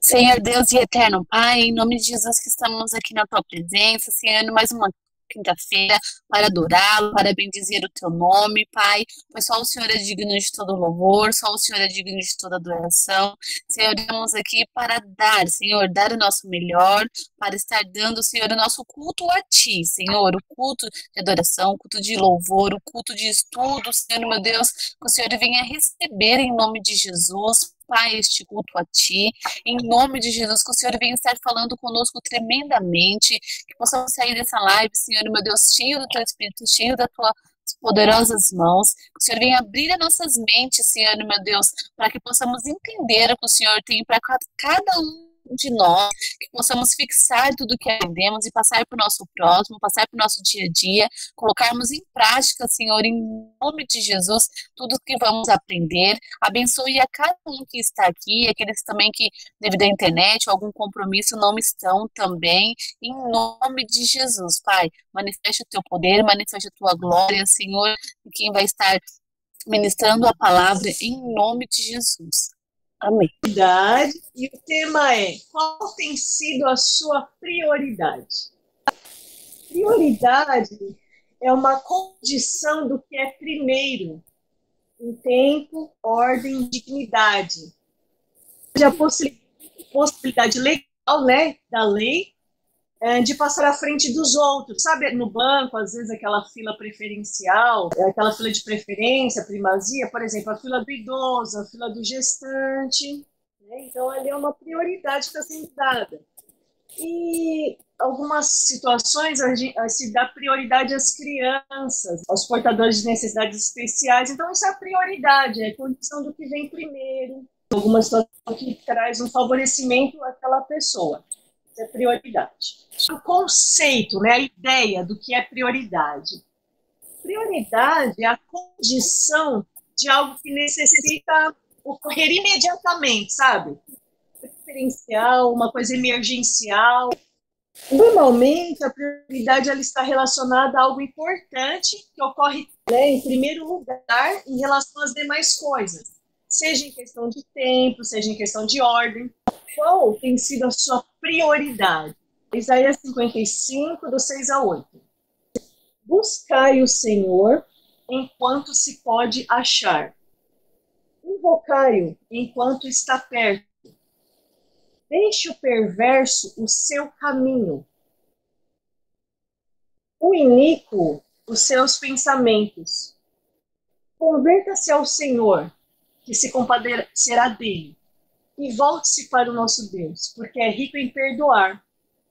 Senhor Deus e eterno Pai, em nome de Jesus que estamos aqui na tua presença, Senhor, mais uma quinta-feira para adorá-lo, para bendizer o teu nome, Pai, pois só o Senhor é digno de todo louvor, só o Senhor é digno de toda adoração. Senhor, estamos aqui para dar, Senhor, dar o nosso melhor, para estar dando, Senhor, o nosso culto a Ti, Senhor, o culto de adoração, o culto de louvor, o culto de estudo, Senhor, meu Deus, que o Senhor venha receber em nome de Jesus, Pai, este culto a Ti, em nome de Jesus, que o Senhor venha estar falando conosco tremendamente, que possamos sair dessa live, Senhor, meu Deus, cheio do Teu Espírito, cheio das Tuas poderosas mãos, que o Senhor venha abrir as nossas mentes, Senhor, meu Deus, para que possamos entender o que o Senhor tem para cada um de nós, que possamos fixar tudo o que aprendemos e passar para o nosso próximo, passar para o nosso dia a dia, colocarmos em prática, Senhor, em nome de Jesus, tudo que vamos aprender. Abençoe a cada um que está aqui, aqueles também que, devido à internet ou algum compromisso, não estão também, em nome de Jesus, Pai. Manifeste o teu poder, manifeste a tua glória, Senhor, e quem vai estar ministrando a palavra em nome de Jesus. Amém. E o tema é: qual tem sido a sua prioridade? Prioridade é uma condição do que é primeiro, em tempo, ordem, dignidade. A possibilidade legal, né, da lei, de passar à frente dos outros. Sabe, no banco, às vezes aquela fila preferencial, aquela fila de preferência, primazia, por exemplo, a fila do idoso, a fila do gestante, né? Então, ali é uma prioridade que está sendo dada. E algumas situações se dá prioridade às crianças, aos portadores de necessidades especiais. Então, isso é a prioridade, é a condição do que vem primeiro. Alguma situação que traz um favorecimento àquela pessoa. Isso é prioridade. O conceito, né, a ideia do que é prioridade. Prioridade é a condição de algo que necessita ocorrer imediatamente, sabe? Preferencial, uma coisa emergencial. Normalmente, a prioridade ela está relacionada a algo importante que ocorre, né, em primeiro lugar em relação às demais coisas. Seja em questão de tempo, seja em questão de ordem. Qual tem sido a sua prioridade? Isaías 55, do 6 a 8. Buscai o Senhor enquanto se pode achar. Invocai-o enquanto está perto. Deixe o perverso o seu caminho. O iníquo os seus pensamentos. Converta-se ao Senhor, que se compadecerá dele. E volte-se para o nosso Deus, porque é rico em perdoar.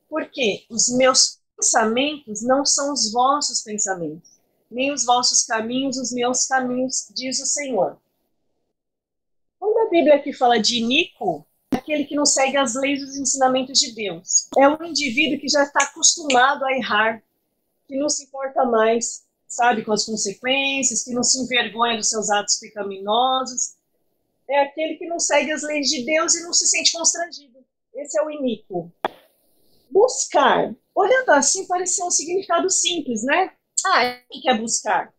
Porque os meus pensamentos não são os vossos pensamentos, nem os vossos caminhos, os meus caminhos, diz o Senhor. Quando a Bíblia aqui fala de iníquo, é aquele que não segue as leis e os ensinamentos de Deus. É um indivíduo que já está acostumado a errar, que não se importa mais, sabe, com as consequências, que não se envergonha dos seus atos pecaminosos. É aquele que não segue as leis de Deus e não se sente constrangido. Esse é o iníquo. Buscar. Olhando assim, parece ser um significado simples, né? O que é buscar?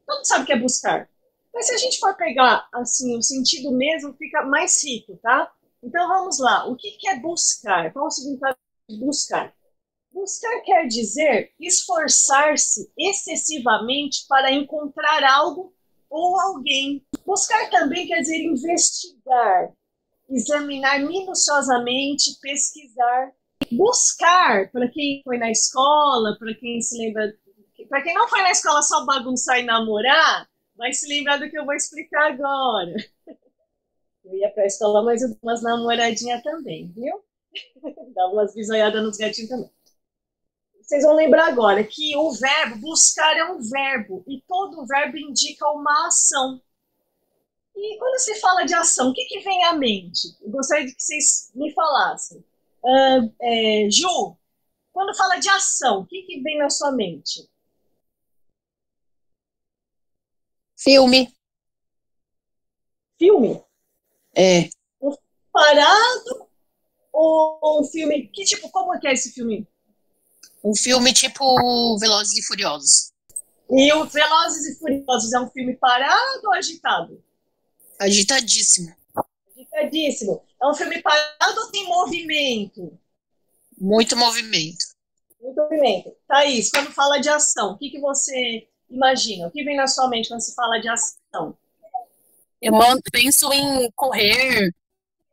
Todo mundo sabe o que é buscar. Mas se a gente for pegar, assim, o sentido mesmo, fica mais rico, tá? Então, vamos lá. O que é buscar? Qual é o significado de buscar? Buscar quer dizer esforçar-se excessivamente para encontrar algo ou alguém. Buscar também quer dizer investigar, examinar minuciosamente, pesquisar. Buscar, para quem foi na escola, para quem se lembra, para quem não foi na escola só bagunçar e namorar, vai se lembrar do que eu vou explicar agora. Eu ia para a escola, mas eu dei umas namoradinhas também, viu? Dava umas bisoiadas nos gatinhos também. Vocês vão lembrar agora que o verbo buscar é um verbo, e todo verbo indica uma ação. E quando se fala de ação, o que vem à mente? Eu gostaria de que vocês me falassem. Ju, quando fala de ação, o que vem na sua mente? Filme. Filme? É. Um filme parado ou um filme... como é que é esse filme? Um filme tipo Velozes e Furiosos. E o Velozes e Furiosos é um filme parado ou agitado? Agitadíssimo. Complicadíssimo. É um filme parado ou tem movimento? Muito movimento. Muito movimento. Thaís, quando fala de ação, o que que você imagina? O que vem na sua mente quando se fala de ação? Penso em correr,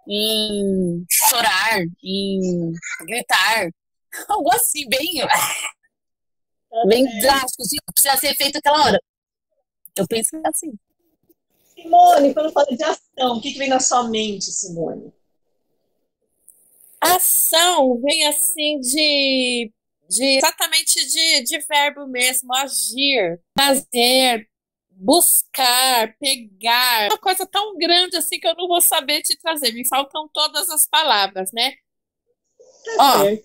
em chorar, em gritar. Algo assim, bem drástico, assim, precisa ser feito aquela hora. Eu penso assim. Simone, quando fala de ação, o que que vem na sua mente, Simone? Ação vem assim exatamente de verbo mesmo, agir, fazer, buscar, pegar. Uma coisa tão grande assim que eu não vou saber te trazer. Me faltam todas as palavras, né? Tá Ó, certo.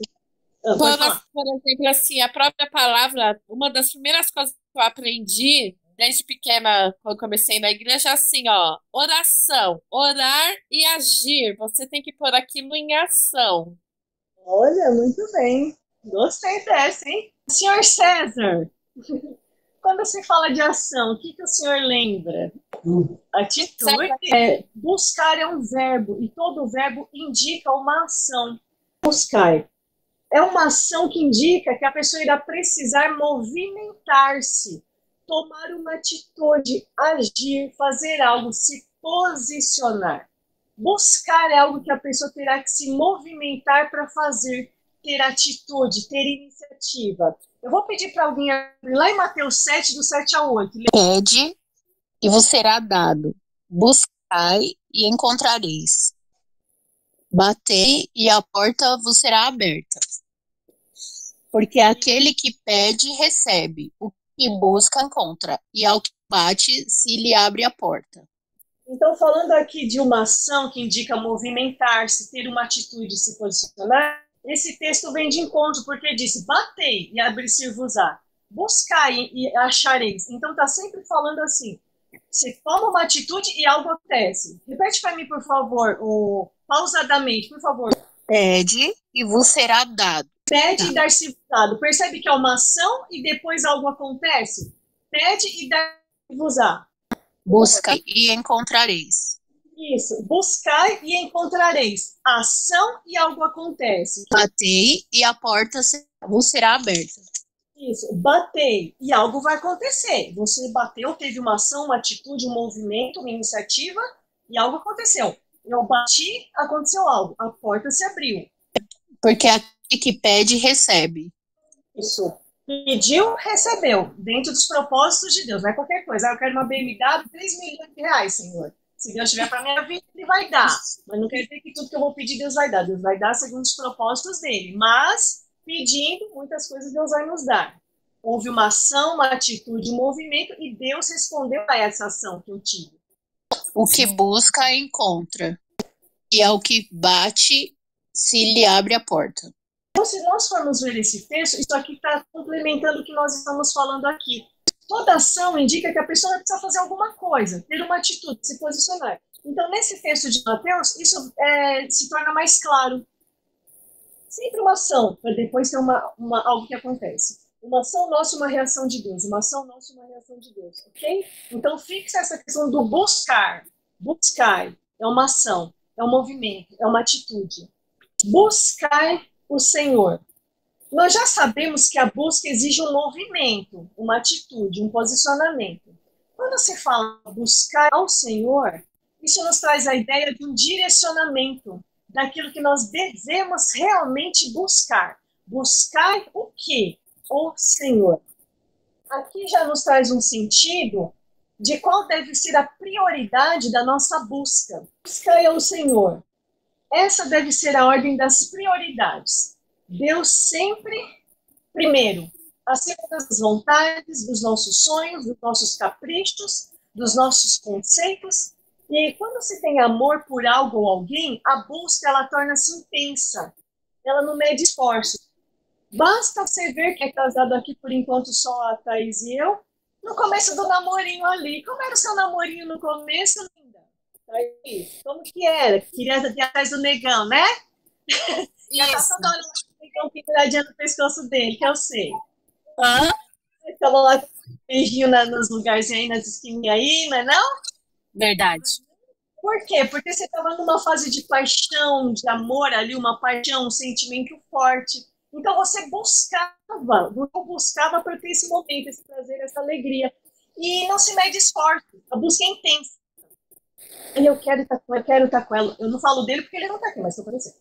Pode falar. por exemplo, assim, a própria palavra, uma das primeiras coisas que eu aprendi desde pequena, quando comecei na igreja, é assim, ó, oração, orar e agir. Você tem que pôr aquilo em ação. Olha, muito bem. Gostei dessa, hein? Senhor César, quando se fala de ação, o que que o senhor lembra? Atitude. Buscar é um verbo e todo verbo indica uma ação. Buscar é uma ação que indica que a pessoa irá precisar movimentar-se, tomar uma atitude, agir, fazer algo, se posicionar. Buscar é algo que a pessoa terá que se movimentar para fazer, ter atitude, ter iniciativa. Eu vou pedir para alguém abrir lá em Mateus 7, do 7 ao 8. Pede e vos será dado. Buscai e encontrareis. Batei e a porta vos será aberta. Porque aquele que pede, recebe. O que busca, encontra. E ao que bate, se lhe abre a porta. Então, falando aqui de uma ação que indica movimentar-se, ter uma atitude, se posicionar, esse texto vem de encontro, porque diz, batei e abrir-se-vos-á, buscai e achareis. Então, está sempre falando assim, você toma uma atitude e algo acontece. Repete para mim, por favor, pausadamente, por favor. Pede e vos será dado. Pede e dar-se dado. Percebe que é uma ação e depois algo acontece? Pede e dar-se-vos-á. Buscai e encontrareis. Isso, buscai e encontrareis. Ação e algo acontece. Batei e a porta vos será aberta. Isso, batei e algo vai acontecer. Você bateu, teve uma ação, uma atitude, um movimento, uma iniciativa e algo aconteceu. Eu bati, aconteceu algo. A porta se abriu. Porque aquele que pede, recebe. Isso. Pediu, recebeu. Dentro dos propósitos de Deus. Não é qualquer coisa. Eu quero uma BMW, 3 milhões de reais, Senhor. Se Deus tiver para minha vida, Ele vai dar. Mas não quer dizer que tudo que eu vou pedir, Deus vai dar. Deus vai dar segundo os propósitos dele. Mas, pedindo, muitas coisas Deus vai nos dar. Houve uma ação, uma atitude, um movimento, e Deus respondeu a essa ação que eu tive. O que busca, encontra. E ao que bate, se lhe abre a porta. Então, se nós formos ver esse texto, isso aqui está complementando o que nós estamos falando aqui. Toda ação indica que a pessoa precisa fazer alguma coisa, ter uma atitude, se posicionar. Então, nesse texto de Mateus, isso se torna mais claro. Sempre uma ação, para depois ter algo que acontece. Uma ação nossa, uma reação de Deus. Uma ação nossa, uma reação de Deus. Ok? Então, fixa essa questão do buscar. Buscar é uma ação, é um movimento, é uma atitude. Buscar o Senhor. Nós já sabemos que a busca exige um movimento, uma atitude, um posicionamento. Quando se fala buscar ao Senhor, isso nos traz a ideia de um direcionamento daquilo que nós devemos realmente buscar. Buscar o quê? O Senhor. Aqui já nos traz um sentido de qual deve ser a prioridade da nossa busca. Buscar ao Senhor. Essa deve ser a ordem das prioridades. Deus sempre, primeiro, acima das vontades, dos nossos sonhos, dos nossos caprichos, dos nossos conceitos. E quando se tem amor por algo ou alguém, a busca ela torna-se intensa. Ela não mede esforço. Basta você ver que é casado aqui por enquanto só a Thaís e eu, no começo do namorinho ali. Como era o seu namorinho no começo, linda? Thaís, como que era? Queria ir atrás do negão, né? Já tá toda hora o negão penduradinha no pescoço dele, que eu sei. Ficava lá com beijinho nos lugarzinhos aí, nas esquininhas aí, não é não? Verdade. Por quê? Porque você estava numa fase de paixão, de amor ali, uma paixão, um sentimento forte. Então você buscava para ter esse momento, esse prazer, essa alegria. E não se mede esforço, a busca é intensa. E eu quero estar com ela, eu quero estar com ela. Eu não falo dele porque ele não está aqui, mas estou falando assim.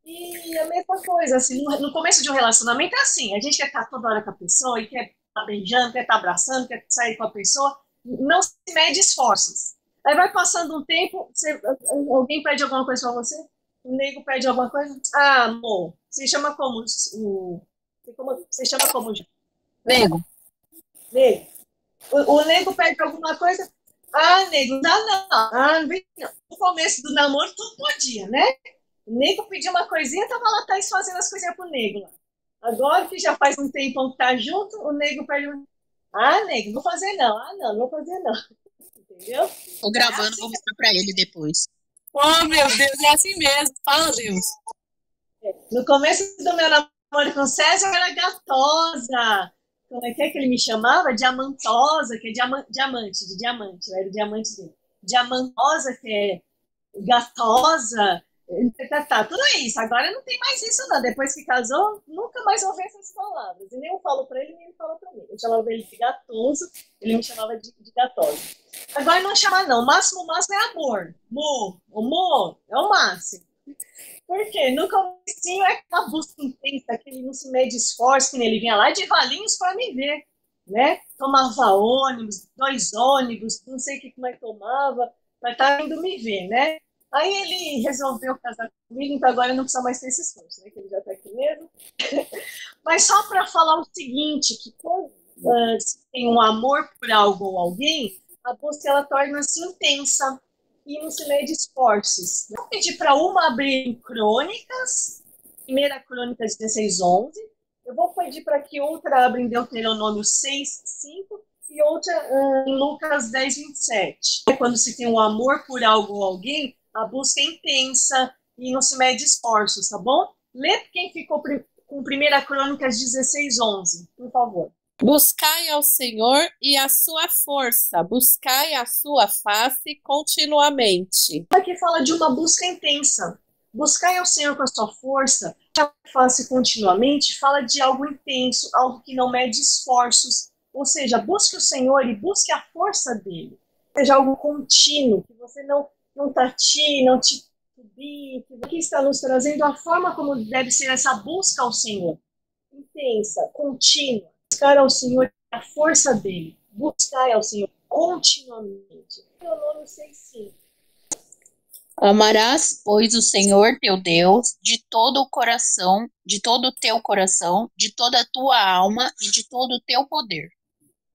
E a mesma coisa, assim, no começo de um relacionamento é assim, a gente quer estar toda hora com a pessoa e quer estar beijando, quer estar abraçando, quer sair com a pessoa, não se mede esforços. Aí vai passando um tempo, alguém pede alguma coisa pra você, o nego pede alguma coisa, ah, amor, você chama como? Você chama como? Nego, Nego. O nego pede alguma coisa, ah, nego, não dá não. Ah, não vem não. No começo do namoro, tudo podia, né? O nego pediu uma coisinha, tava lá, Thaís fazendo as coisinhas pro nego lá. Agora que já faz um tempão que tá junto, o nego pede. Ah, nego, não vou fazer não. Ah, não, não vou fazer não. Entendeu? Tô gravando, vou mostrar pra ele depois. oh meu Deus, é assim mesmo, fala Deus. No começo do meu namoro com o César, eu era gatosa. Como é que ele me chamava? Diamantosa, que é diamante, de diamante. Eu era o diamante dele. Diamantosa, que é gatosa. Tá, tudo isso. Agora não tem mais isso, não. Depois que casou, nunca mais ouvi essas palavras. E nem eu falo pra ele, nem ele fala pra mim. Eu chamava ele de gatoso, ele me chamava de gatosa. Agora não chama, não. O máximo é amor. Amor, é o máximo. Por quê? No comecinho é aquela busca intensa, que ele não se mede esforço, que ele vinha lá de Valinhos para me ver, né? Tomava ônibus, 2 ônibus, não sei o que mais tomava, para estar indo me ver, né? Aí ele resolveu casar comigo, então agora não precisa mais ter esse esforço, né? Que ele já está aqui mesmo. Mas só para falar o seguinte, que quando se tem um amor por algo ou alguém, a busca ela torna-se intensa e não se mede esforços. Vou pedir para uma abrir em Crônicas, 1 Crônicas 16:11. Eu vou pedir para que outra abra em Deuteronômio 6:5 e outra em Lucas 10:27. Quando se tem um amor por algo ou alguém, a busca é intensa e não se mede esforços, tá bom? Lê quem ficou com 1 Crônicas 16:11, por favor. Buscai ao Senhor e a sua força, buscai a sua face continuamente. Aqui fala de uma busca intensa. Buscai ao Senhor com a sua força, a face continuamente, fala de algo intenso, algo que não mede esforços. Ou seja, busque o Senhor e busque a força dele. Seja algo contínuo, que você não tatine, não te subir. Aqui está nos trazendo a forma como deve ser essa busca ao Senhor. Intensa, contínua. Buscar ao Senhor a força dele. Buscar ao Senhor continuamente. Deuteronômio 6:5. Amarás, pois, o Senhor teu Deus de todo o coração, de todo o teu coração, de toda a tua alma e de todo o teu poder.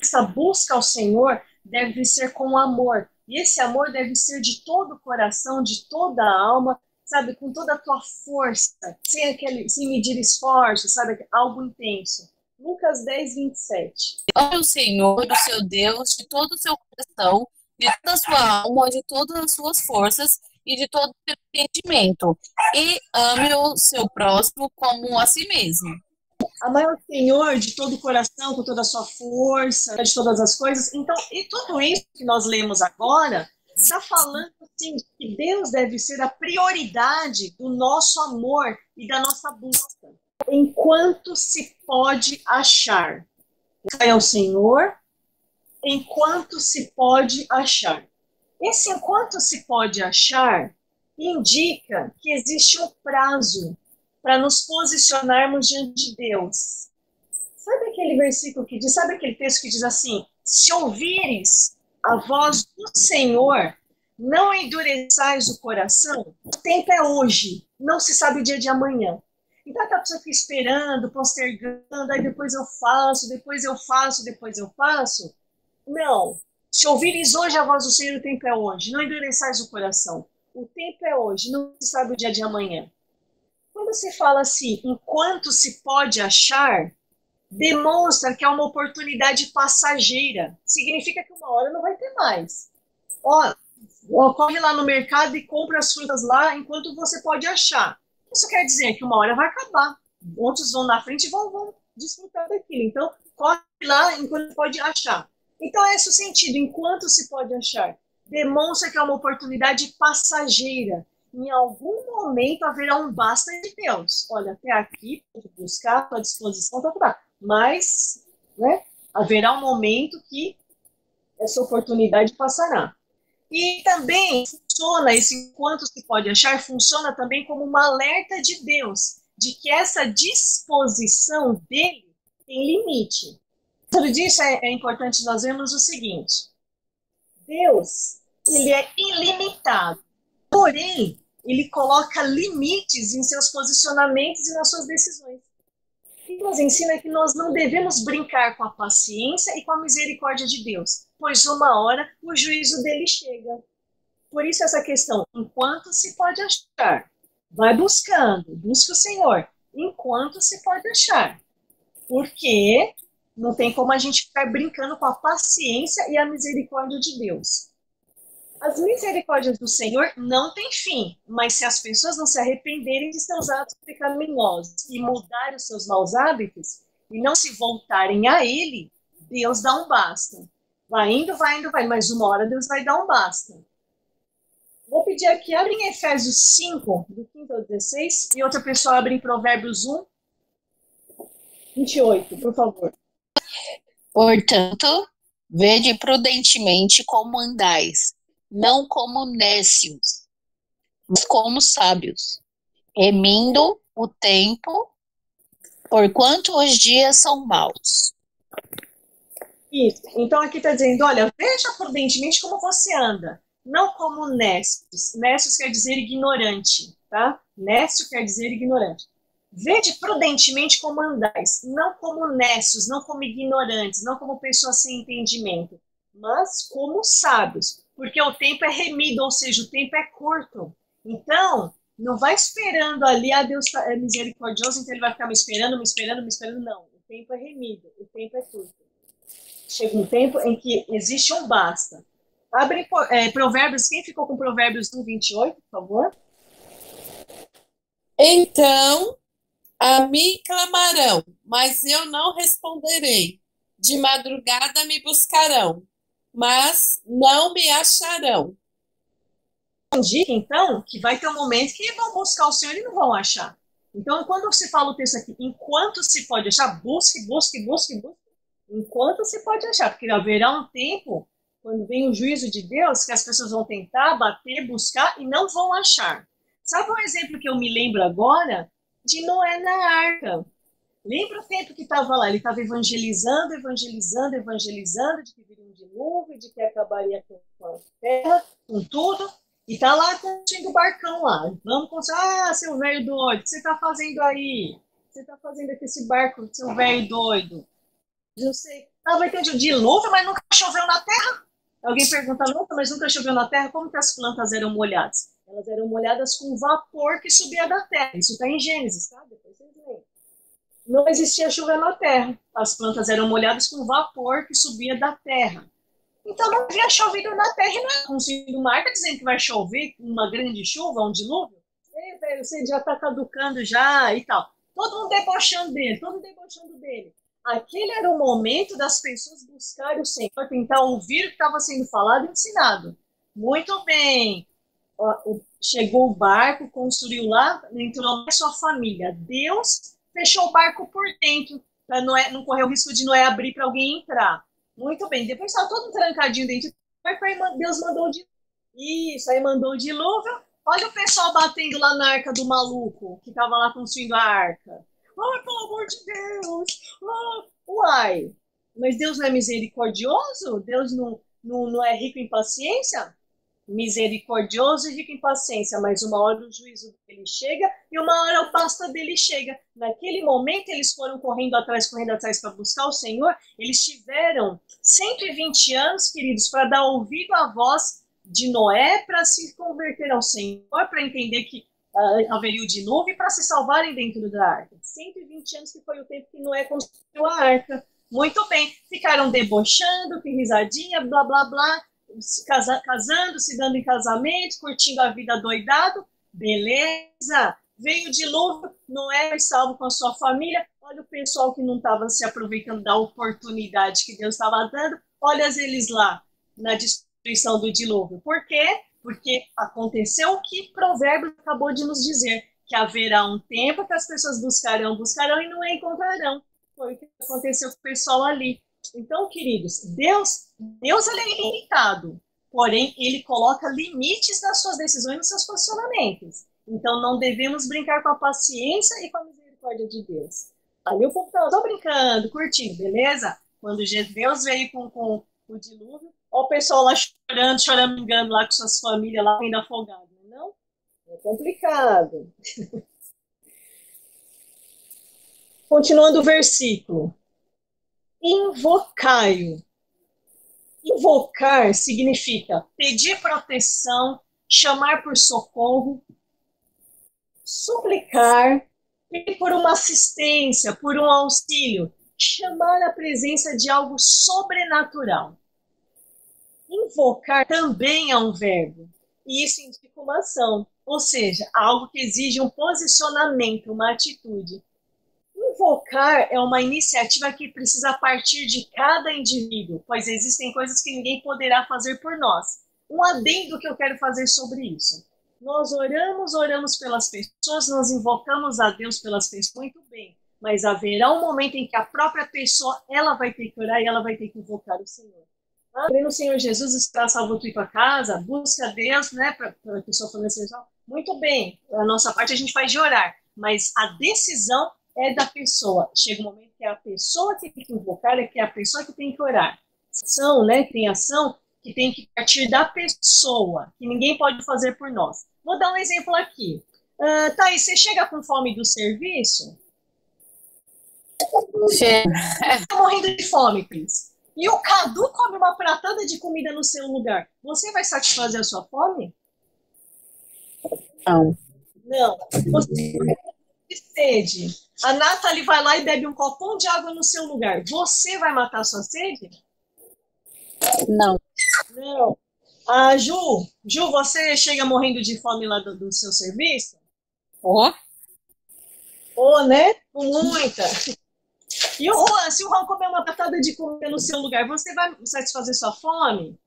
Essa busca ao Senhor deve ser com amor. E esse amor deve ser de todo o coração, de toda a alma, sabe, com toda a tua força, sem medir esforço, sabe, algo intenso. Lucas 10:27. Ame o Senhor, o seu Deus, de todo o seu coração, de toda a sua alma, de todas as suas forças e de todo o seu entendimento. E ame o seu próximo como a si mesmo. Amar o Senhor de todo o coração, com toda a sua força, de todas as coisas. Então, e tudo isso que nós lemos agora está falando assim, que Deus deve ser a prioridade do nosso amor e da nossa busca, enquanto se pode achar. É o Senhor, enquanto se pode achar. Esse enquanto se pode achar indica que existe um prazo para nos posicionarmos diante de Deus. Sabe aquele versículo que diz, sabe aquele texto que diz assim, se ouvires a voz do Senhor, não endureçais o coração, o tempo é hoje, não se sabe o dia de amanhã. Então a pessoa fica esperando, postergando, aí depois eu faço, depois eu faço, depois eu faço. Não, se ouvires hoje a voz do Senhor, o tempo é hoje, não endureçais o coração. O tempo é hoje, não se sabe o dia de amanhã. Quando se fala assim, enquanto se pode achar, demonstra que é uma oportunidade passageira. Significa que uma hora não vai ter mais. Corre lá no mercado e compra as frutas lá enquanto você pode achar. Isso quer dizer que uma hora vai acabar. Outros vão na frente e vão desfrutar daquilo. Então, corre lá enquanto pode achar. Então, é esse o sentido, enquanto se pode achar. demonstra que é uma oportunidade passageira. Em algum momento haverá um basta de Deus. Olha, até aqui, pode buscar à tua disposição, tá. Mas, né, haverá um momento que essa oportunidade passará. E também funciona, esse enquanto se pode achar, funciona também como uma alerta de Deus, de que essa disposição dele tem limite. Tudo disso é importante nós vermos o seguinte: Deus, ele é ilimitado, porém, ele coloca limites em seus posicionamentos e nas suas decisões. E nos ensina que nós não devemos brincar com a paciência e com a misericórdia de Deus, pois uma hora o juízo dele chega. Por isso essa questão, enquanto se pode achar, vai buscando, busca o Senhor, enquanto se pode achar. Porque não tem como a gente ficar brincando com a paciência e a misericórdia de Deus. As misericórdias do Senhor não têm fim, mas se as pessoas não se arrependerem de seus atos pecaminosos e mudarem os seus maus hábitos e não se voltarem a Ele, Deus dá um basta. Vai indo, mas uma hora Deus vai dar um basta. Vou pedir aqui, abre em Efésios 5, do 15 ao 16, e outra pessoa abre em Provérbios 1, 28, por favor. Portanto, vede prudentemente como andais, não como nécios, mas como sábios, remindo o tempo, porquanto os dias são maus. Isso. Então aqui está dizendo, olha, veja prudentemente como você anda, não como nécios. Nécios quer dizer ignorante, tá? Nécio quer dizer ignorante. Vede prudentemente como andais, não como nécios, não como ignorantes, não como pessoas sem entendimento, mas como sábios, porque o tempo é remido, ou seja, o tempo é curto. Então, não vai esperando ali, Deus é misericordioso, então ele vai ficar me esperando, não. O tempo é remido, o tempo é curto. Chega um tempo em que existe um basta. Abre Provérbios, quem ficou com Provérbios 1, 28, por favor? Então, a mim clamarão, mas eu não responderei. De madrugada me buscarão, mas não me acharão. Indica, então, que vai ter um momento que vão buscar o Senhor e não vão achar. Então, quando se fala o texto aqui, enquanto se pode achar, busque, enquanto se pode achar, porque haverá um tempo, quando vem o juízo de Deus, que as pessoas vão tentar, bater, buscar e não vão achar. Sabe um exemplo que eu me lembro agora? De Noé na arca. Lembra o tempo que estava lá? Ele estava evangelizando, de que viria um dilúvio, de que acabaria com a terra, com tudo. E está lá construindo o barcão lá. Vamos construir. Seu velho doido, o que você está fazendo aí? O que você está fazendo aqui esse barco, seu velho doido? Não sei. Vai ter um dilúvio, mas nunca choveu na terra? Alguém pergunta, nossa, mas nunca choveu na terra? Como que as plantas eram molhadas? Elas eram molhadas com vapor que subia da terra. Isso está em Gênesis, tá? Depois vocês veem. Não existia chuva na terra. As plantas eram molhadas com vapor que subia da terra. Então não havia chovido na terra e não é construindo uma arca dizendo que vai chover uma grande chuva, um dilúvio. Ei, velho, você já está caducando já e tal. Todo mundo debochando dele. Aquele era o momento das pessoas buscarem o Senhor, tentar ouvir o que estava sendo falado e ensinado. Muito bem. Chegou o barco, construiu lá, entrou na sua família. Deus fechou o barco por dentro, para não correr o risco de Noé abrir para alguém entrar. Muito bem. Depois estava todo trancadinho dentro do barco, aí Deus mandou o dilúvio. Isso, aí mandou o dilúvio. Olha o pessoal batendo lá na arca do maluco, que estava lá construindo a arca. Ai, pelo amor de Deus! Uai! Mas Deus não é misericordioso? Deus não é rico em paciência? Misericordioso e rico em paciência, mas uma hora o juízo dele chega e uma hora o basta dele chega. Naquele momento eles foram correndo atrás para buscar o Senhor. Eles tiveram 120 anos, queridos, para dar ouvido à voz de Noé, para se converter ao Senhor, para entender que haveria o dilúvio e para se salvarem dentro da arca. 120 anos que foi o tempo que Noé construiu a arca. Muito bem, ficaram debochando, que risadinha, blá, blá, blá, casando, se dando em casamento, curtindo a vida doidado. Beleza, veio o dilúvio, Noé foi salvo com a sua família. Olha o pessoal que não estava se aproveitando da oportunidade que Deus estava dando. Olha eles lá, na discussão destruição do dilúvio. Por quê? Porque aconteceu o que Provérbios acabou de nos dizer, que haverá um tempo que as pessoas buscarão e não encontrarão. Foi o que aconteceu com o pessoal ali. Então, queridos, Deus ele é ilimitado, porém, ele coloca limites nas suas decisões e nos seus posicionamentos. Então, não devemos brincar com a paciência e com a misericórdia de Deus. Ali o povo estava só brincando, curtindo, beleza? Quando Deus veio com o dilúvio, olha o pessoal lá chorando, choramingando lá com suas famílias, lá ainda afogado, não? É complicado. Continuando o versículo. Invocai-o. Invocar significa pedir proteção, chamar por socorro, suplicar, pedir por uma assistência, por um auxílio, chamar a presença de algo sobrenatural. Invocar também é um verbo, e isso indica uma ação, ou seja, algo que exige um posicionamento, uma atitude. Invocar é uma iniciativa que precisa partir de cada indivíduo, pois existem coisas que ninguém poderá fazer por nós. Um adendo que eu quero fazer sobre isso. Nós oramos pelas pessoas, nós invocamos a Deus pelas pessoas, muito bem, mas haverá um momento em que a própria pessoa, ela vai ter que orar e ela vai ter que invocar o Senhor. Crê no Senhor Jesus, está salvo tu e tua casa, busca a Deus, né, para a pessoa falecer. Muito bem, a nossa parte a gente faz de orar, mas a decisão é da pessoa. Chega um momento que é a pessoa que tem que invocar, é que é a pessoa que tem que orar. Ação, né, tem ação que tem que partir da pessoa, que ninguém pode fazer por nós. Vou dar um exemplo aqui. Thaís, você chega com fome do serviço? Chega. Tá morrendo de fome, Cris. E o Cadu come uma pratada de comida no seu lugar. Você vai satisfazer a sua fome? Não. Não. Você tem sede. A Nathalie vai lá e bebe um copão de água no seu lugar. Você vai matar a sua sede? Não. Não. Ju, você chega morrendo de fome lá do seu serviço? Ó, Né? Com muita. E o Juan, se o Juan comer uma pratada de comida no seu lugar, você vai satisfazer sua fome?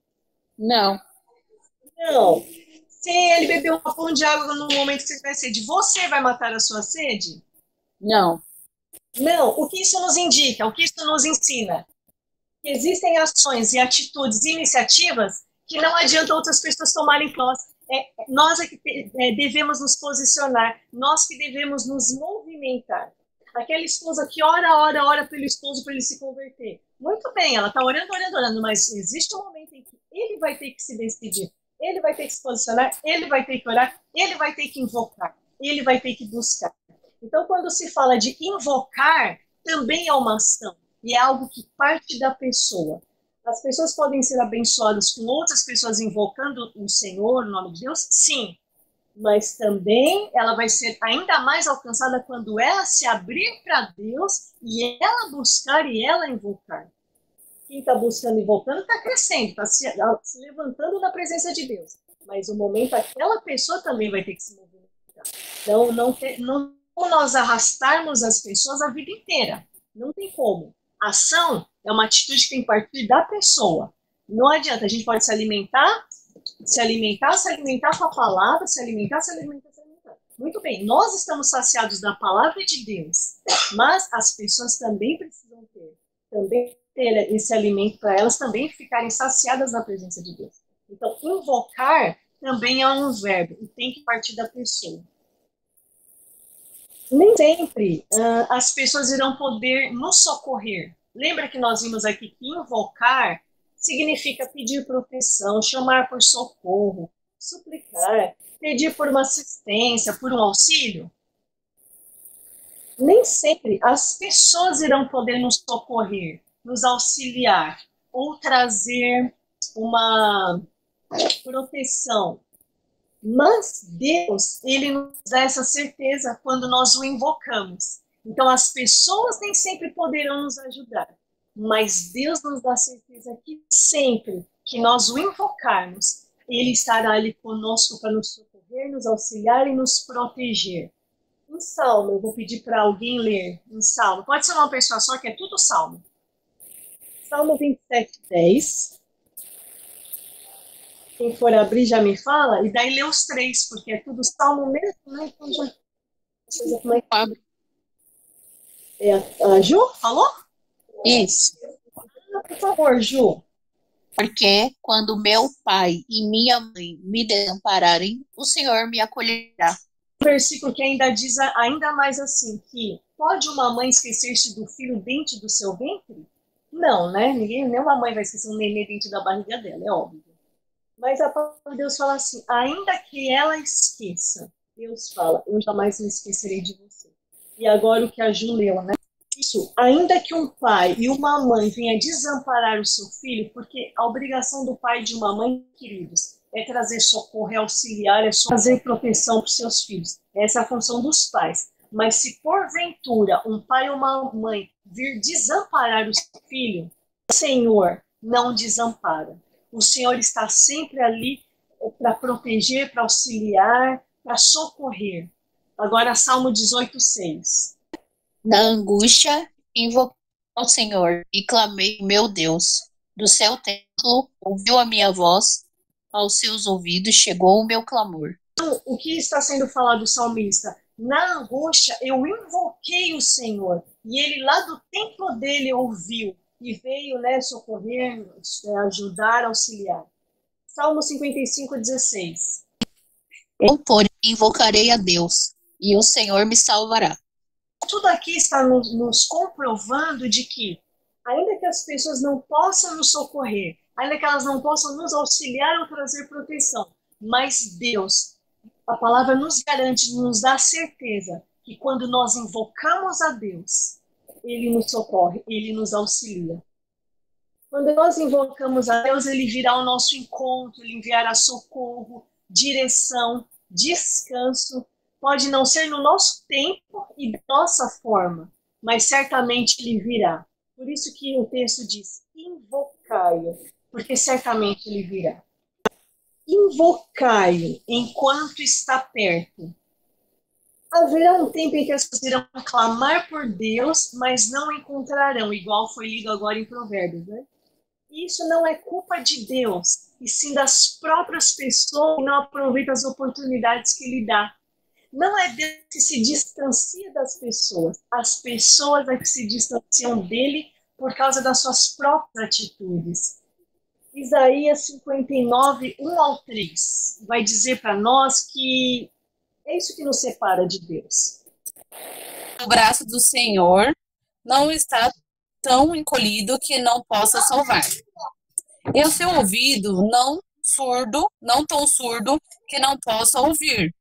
não, Não. Se ele beber um copão de água no momento que você tiver sede, você vai matar a sua sede? não. Não. O que isso nos indica? O que isso nos ensina? Que existem ações e atitudes e iniciativas que não adianta outras pessoas tomarem nós. Nós é que devemos nos posicionar, nós que devemos nos movimentar. Aquela esposa que ora pelo esposo para ele se converter. Muito bem, ela está orando, mas existe um momento em que ele vai ter que se decidir, ele vai ter que se posicionar, ele vai ter que orar, ele vai ter que invocar, ele vai ter que buscar. Então, quando se fala de invocar, também é uma ação, e é algo que parte da pessoa. As pessoas podem ser abençoadas com outras pessoas invocando o Senhor, o nome de Deus? Sim. Mas também ela vai ser ainda mais alcançada quando ela se abrir para Deus e ela buscar e ela invocar. Quem está buscando e invocando está crescendo, está se levantando na presença de Deus. Mas o momento, aquela pessoa também vai ter que se movimentar. Então, não nós arrastarmos as pessoas a vida inteira. Não tem como. Ação é uma atitude que tem que partir da pessoa. Não adianta, a gente pode se alimentar com a palavra, se alimentar. Muito bem, nós estamos saciados da palavra de Deus, mas as pessoas também precisam ter esse alimento para elas também ficarem saciadas na presença de Deus. Então, invocar também é um verbo e tem que partir da pessoa. Nem sempre as pessoas irão poder nos socorrer. Lembra que nós vimos aqui que invocar significa pedir proteção, chamar por socorro, suplicar, pedir por uma assistência, por um auxílio? Nem sempre as pessoas irão poder nos socorrer, nos auxiliar ou trazer uma proteção. Mas Deus, ele nos dá essa certeza quando nós o invocamos. Então as pessoas nem sempre poderão nos ajudar, mas Deus nos dá certeza que sempre que nós o invocarmos, ele estará ali conosco para nos socorrer, nos auxiliar e nos proteger. Um salmo, eu vou pedir para alguém ler um salmo. Pode ser uma pessoa só, que é tudo salmo. Salmo 27:10. Quem for abrir já me fala, e daí lê os três, porque é tudo salmo mesmo, né? Então já. Como é que Abre. é? A Ju falou? Isso. Por favor, Ju. Porque quando meu pai e minha mãe me desampararem, o Senhor me acolherá. Um versículo que ainda diz ainda mais assim, que pode uma mãe esquecer-se do filho dentro do seu ventre? Não, né? Nenhuma mãe vai esquecer um nenê dentro da barriga dela, é óbvio. Mas a palavra de Deus fala assim, ainda que ela esqueça, Deus fala, eu jamais me esquecerei de você. E agora o que a Ju leu, né? Isso, ainda que um pai e uma mãe venha desamparar o seu filho, porque a obrigação do pai e de uma mãe, queridos, é trazer socorro, é auxiliar, é trazer proteção para os seus filhos. Essa é a função dos pais. Mas se porventura um pai ou uma mãe vir desamparar o seu filho, o Senhor não desampara. O Senhor está sempre ali para proteger, para auxiliar, para socorrer. Agora, Salmo 18:6. Na angústia, invoquei ao Senhor e clamei, meu Deus. Do seu templo, ouviu a minha voz, aos seus ouvidos chegou o meu clamor. Então, o que está sendo falado do salmista? Na angústia, eu invoquei o Senhor, e ele lá do templo dele ouviu, e veio, né, socorrer, ajudar, auxiliar. Salmo 55:16. Eu, porém, invocarei a Deus, e o Senhor me salvará. Tudo aqui está nos comprovando de que, ainda que as pessoas não possam nos socorrer, ainda que elas não possam nos auxiliar ou trazer proteção, mas Deus, a palavra nos garante, nos dá certeza que quando nós invocamos a Deus, Ele nos socorre, Ele nos auxilia. Quando nós invocamos a Deus, Ele virá ao nosso encontro, Ele enviará socorro, direção, descanso. Pode não ser no nosso tempo e da nossa forma, mas certamente Ele virá. Por isso que o texto diz, invocai-o, porque certamente Ele virá. Invocai-o enquanto está perto. Haverá um tempo em que as pessoas irão clamar por Deus, mas não encontrarão, igual foi lido agora em Provérbios, né? Isso não é culpa de Deus, e sim das próprias pessoas que não aproveitam as oportunidades que Ele dá. Não é Deus que se distancia das pessoas, as pessoas é que se distanciam dele por causa das suas próprias atitudes. Isaías 59, 1-3, vai dizer para nós que é isso que nos separa de Deus. O braço do Senhor não está tão encolhido que não possa salvar. E o seu ouvido não tão surdo que não possa ouvir.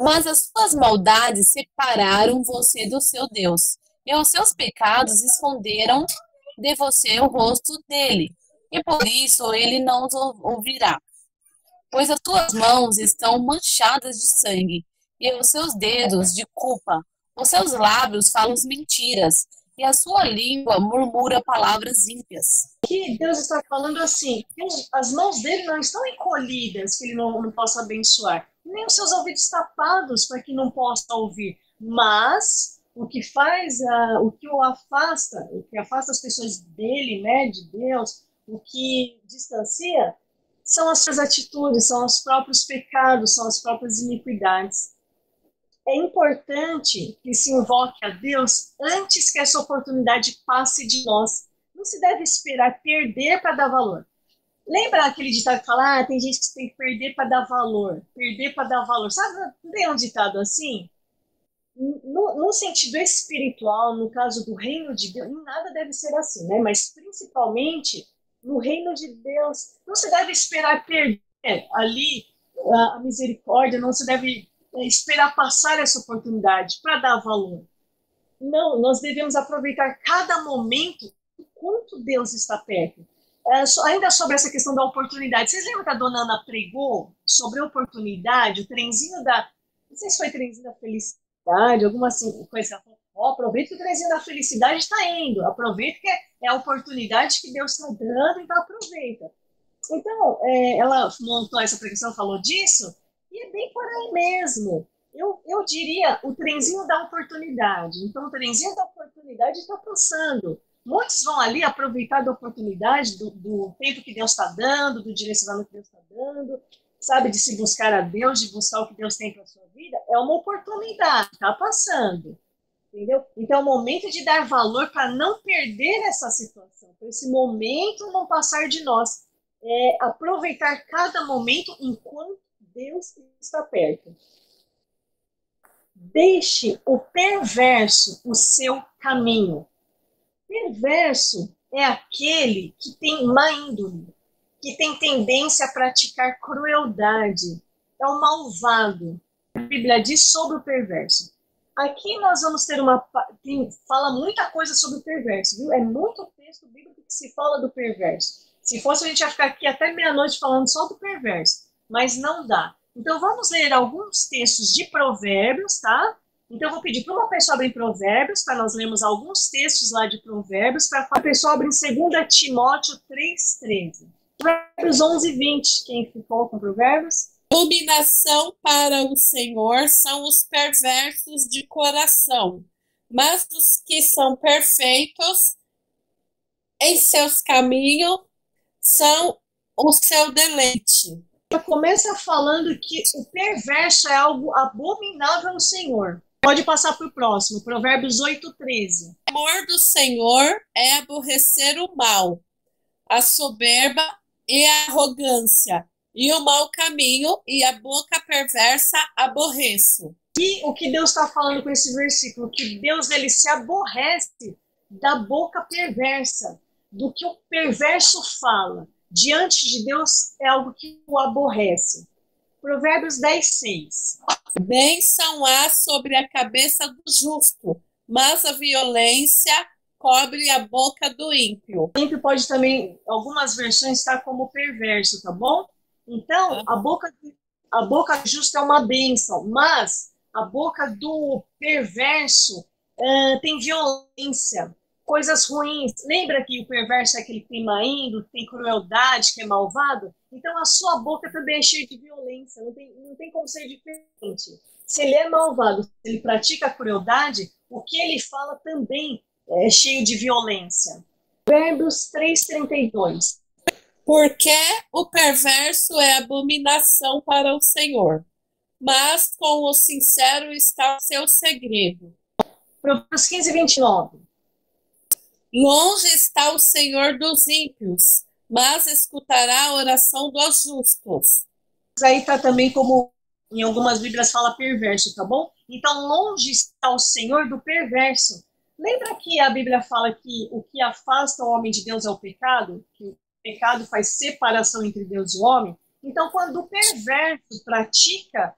Mas as suas maldades separaram você do seu Deus, e os seus pecados esconderam de você o rosto dele, e por isso ele não os ouvirá. Pois as tuas mãos estão manchadas de sangue, e os seus dedos de culpa. Os seus lábios falam mentiras, e a sua língua murmura palavras ímpias. Que Deus está falando assim, que as mãos dele não estão encolhidas, que ele não possa abençoar, nem os seus ouvidos tapados para que não possa ouvir, mas o que faz, o que afasta as pessoas dele, né, de Deus, o que distancia, são as suas atitudes, são os próprios pecados, são as próprias iniquidades. É importante que se invoque a Deus antes que essa oportunidade passe de nós. Não se deve esperar perder para dar valor. Lembra aquele ditado que fala, tem gente que tem que perder para dar valor. Perder para dar valor. Sabe, não tem um ditado assim? No sentido espiritual, no caso do reino de Deus, nada deve ser assim, né? Mas principalmente no reino de Deus, não se deve esperar perder ali a misericórdia, não se deve esperar passar essa oportunidade para dar valor. Não, nós devemos aproveitar cada momento enquanto Deus está perto. Ainda sobre essa questão da oportunidade, vocês lembram que a dona Ana pregou sobre a oportunidade, o trenzinho da... Não sei se foi trenzinho da felicidade, alguma assim, coisa. Aproveita que o trenzinho da felicidade está indo, aproveita que é a oportunidade que Deus está dando, então aproveita. Então, ela montou essa pregação, falou disso, e é bem por aí mesmo. Eu diria o trenzinho da oportunidade. Então, o trenzinho da oportunidade está passando. Muitos vão ali aproveitar da oportunidade, do tempo que Deus está dando, do direcionamento que Deus está dando, sabe, de se buscar a Deus, de buscar o que Deus tem para a sua vida. É uma oportunidade, está passando. Entendeu? Então, é o momento de dar valor para não perder essa situação, para esse momento não passar de nós. É aproveitar cada momento enquanto Deus está perto. Deixe o perverso o seu caminho. Perverso é aquele que tem má índole, que tem tendência a praticar crueldade. É o malvado. A Bíblia diz sobre o perverso. Aqui nós vamos ter fala muita coisa sobre o perverso, viu? É muito texto bíblico que se fala do perverso. Se fosse, a gente ia ficar aqui até meia-noite falando só do perverso, mas não dá. Então vamos ler alguns textos de Provérbios, tá? Então eu vou pedir para uma pessoa abrir Provérbios, para nós lermos alguns textos lá de Provérbios, para a pessoa abrir em 2 Timóteo 3,13. Provérbios 11:20, quem ficou com Provérbios? Abominação para o Senhor são os perversos de coração, mas os que são perfeitos em seus caminhos são o seu deleite. Começa falando que o perverso é algo abominável ao Senhor. Pode passar para o próximo, Provérbios 8:13. O amor do Senhor é aborrecer o mal, a soberba e a arrogância, e o mau caminho e a boca perversa aborreço. E o que Deus está falando com esse versículo? Que Deus ele se aborrece da boca perversa, do que o perverso fala. Diante de Deus é algo que o aborrece. Provérbios 10:6. Bênção há sobre a cabeça do justo, mas a violência cobre a boca do ímpio. O ímpio pode também, algumas versões, estar como perverso, tá bom? Então, a boca do justo é uma bênção, mas a boca do perverso tem violência, coisas ruins. Lembra que o perverso é aquele que tem má índole, que tem crueldade, que é malvado? Então, a sua boca também é cheia de violência, não tem como ser diferente. Se ele é malvado, se ele pratica crueldade, o que ele fala também é cheio de violência. Provérbios 3:32. Porque o perverso é abominação para o Senhor, mas com o sincero está o seu segredo. Provérbios 15:29. Longe está o Senhor dos ímpios, mas escutará a oração dos justos. Aí está também como em algumas Bíblias fala perverso, tá bom? Então longe está o Senhor do perverso. Lembra que a Bíblia fala que o que afasta o homem de Deus é o pecado? Que o pecado faz separação entre Deus e o homem? Então, quando o perverso pratica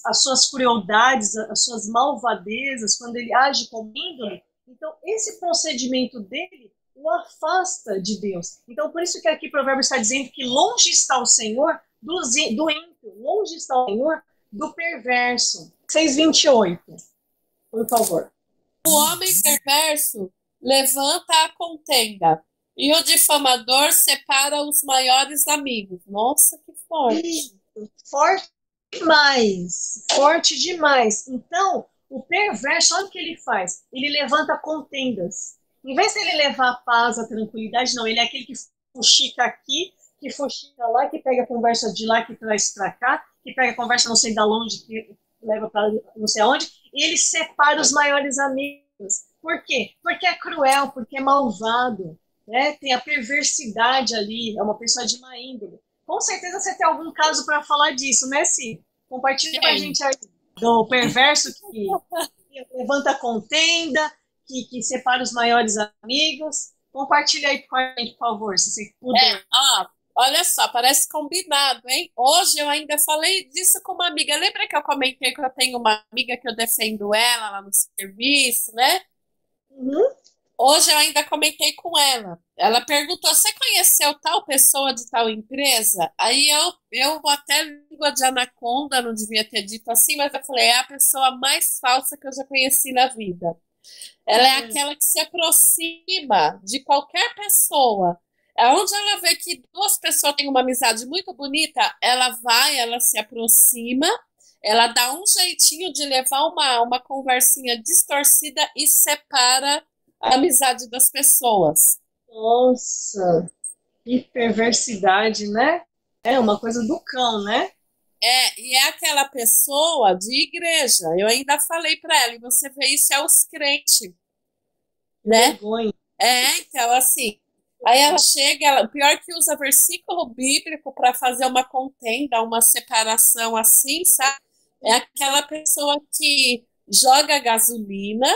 as suas crueldades, as suas malvadezas, quando ele age como índole, então esse procedimento dele o afasta de Deus. Então, por isso que aqui o provérbio está dizendo que longe está o Senhor do ímpio, longe está o Senhor do perverso. 6:28, por favor. O homem perverso levanta a contenda, e o difamador separa os maiores amigos. Nossa, que forte. Forte demais. Forte demais. Então, o perverso, olha o que ele faz. Ele levanta contendas. Em vez de ele levar a paz, a tranquilidade, não. Ele é aquele que fuxica aqui, que fuxica lá, que pega a conversa de lá, que traz para cá, que pega a conversa não sei da onde, que leva para não sei aonde, e ele separa os maiores amigos. Por quê? Porque é cruel, porque é malvado, né? Tem a perversidade ali, é uma pessoa de má índole. Com certeza você tem algum caso para falar disso, né, Sim? Compartilha com a gente aí do perverso que levanta contenda, que separa os maiores amigos. Compartilha aí com a gente, por favor, se você puder. Olha só, parece combinado, hein? Hoje eu ainda falei disso com uma amiga. Lembra que eu comentei que eu tenho uma amiga que eu defendo ela lá no serviço, né? Uhum. Hoje eu ainda comentei com ela. Ela perguntou: você conheceu tal pessoa de tal empresa? Aí eu até língua de anaconda, não devia ter dito assim, mas eu falei: é a pessoa mais falsa que eu já conheci na vida. Ela é aquela que se aproxima de qualquer pessoa. Onde ela vê que duas pessoas têm uma amizade muito bonita, ela se aproxima, ela dá um jeitinho de levar uma conversinha distorcida e separa a amizade das pessoas. Nossa, que perversidade, né? É uma coisa do cão, né? E é aquela pessoa de igreja. Eu ainda falei para ela, e você vê isso é os crentes, Que né? vergonha. Então, assim, aí ela chega, o pior que usa versículo bíblico para fazer uma contenda, uma separação assim, sabe? É aquela pessoa que joga gasolina,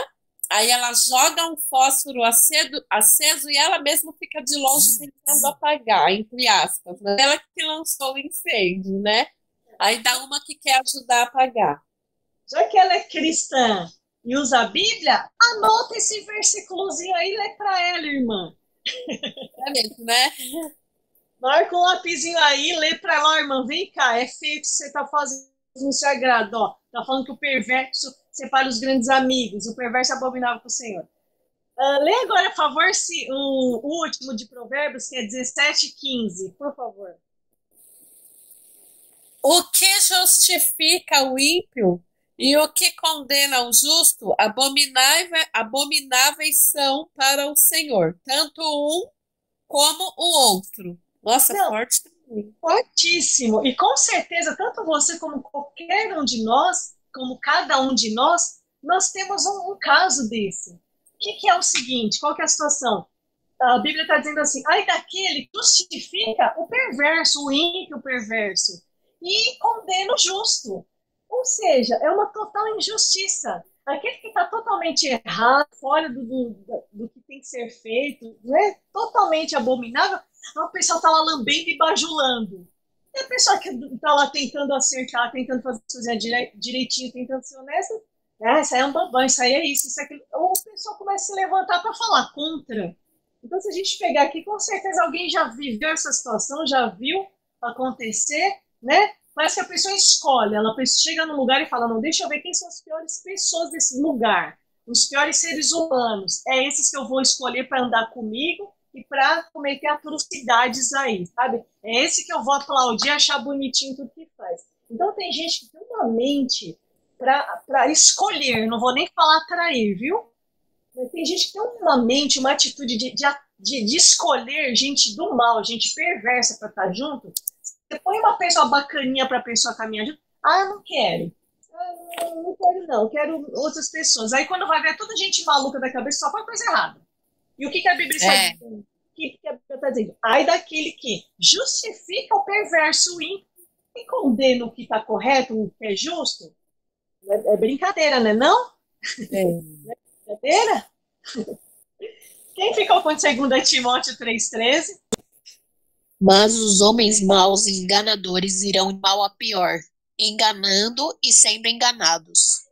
aí ela joga um fósforo aceso e ela mesma fica de longe tentando apagar, entre aspas, né? Ela que lançou o incêndio, né? Aí dá uma que quer ajudar a apagar. Já que ela é cristã e usa a Bíblia, anota esse versículozinho aí e lê para ela, irmã. É mesmo, né? Marca um lapisinho aí, lê para ela, irmã, vem cá, é feio que você tá fazendo no seu agrado, ó. Tá falando que o perverso separa os grandes amigos, o perverso é abominável com o Senhor. Lê agora, por favor, o último de Provérbios, que é 17:15, por favor. O que justifica o ímpio e o que condena o justo, abomináveis são para o Senhor, tanto um como o outro. Nossa, Não, forte também. fortíssimo. E com certeza, tanto você como qualquer um de nós, como cada um de nós temos um caso desse. O que é o seguinte? Qual que é a situação? A Bíblia está dizendo assim, ai daquele que justifica o perverso, o ímpio perverso, e condena o justo. Ou seja, é uma total injustiça. Aquele que está totalmente errado, fora do que tem que ser feito, né? Totalmente abominável, o pessoal está lá lambendo e bajulando. E a pessoa que está lá tentando acertar, tentando fazer as coisas direitinho, tentando ser honesta, isso aí é um bambam, isso aí é isso é aquilo. Ou o pessoal começa a se levantar para falar contra. Então, se a gente pegar aqui, com certeza alguém já viveu essa situação, já viu acontecer, né? Parece que a pessoa escolhe, ela chega num lugar e fala, não, deixa eu ver quem são as piores pessoas desse lugar, os piores seres humanos. É esses que eu vou escolher para andar comigo e para cometer atrocidades aí, sabe? É esse que eu vou aplaudir, achar bonitinho tudo que faz. Então, tem gente que tem uma mente para escolher, não vou nem falar atrair, viu? Mas tem gente que tem uma mente, uma atitude de escolher gente do mal, gente perversa para estar junto. Você põe uma pessoa bacaninha para a pessoa caminhar junto. Ah, não quero. Ah, não quero não, quero outras pessoas. Aí quando vai ver toda gente maluca da cabeça, só faz coisa errada. E o que a Bíblia está dizendo? O que a Bíblia está dizendo? Ai daquele que justifica o perverso ímpio e condena o que está correto, o que é justo. É brincadeira, né? Não? Brincadeira? Quem ficou com 2 Timóteo 3,13? Mas os homens maus e enganadores irão de mal a pior, enganando e sendo enganados.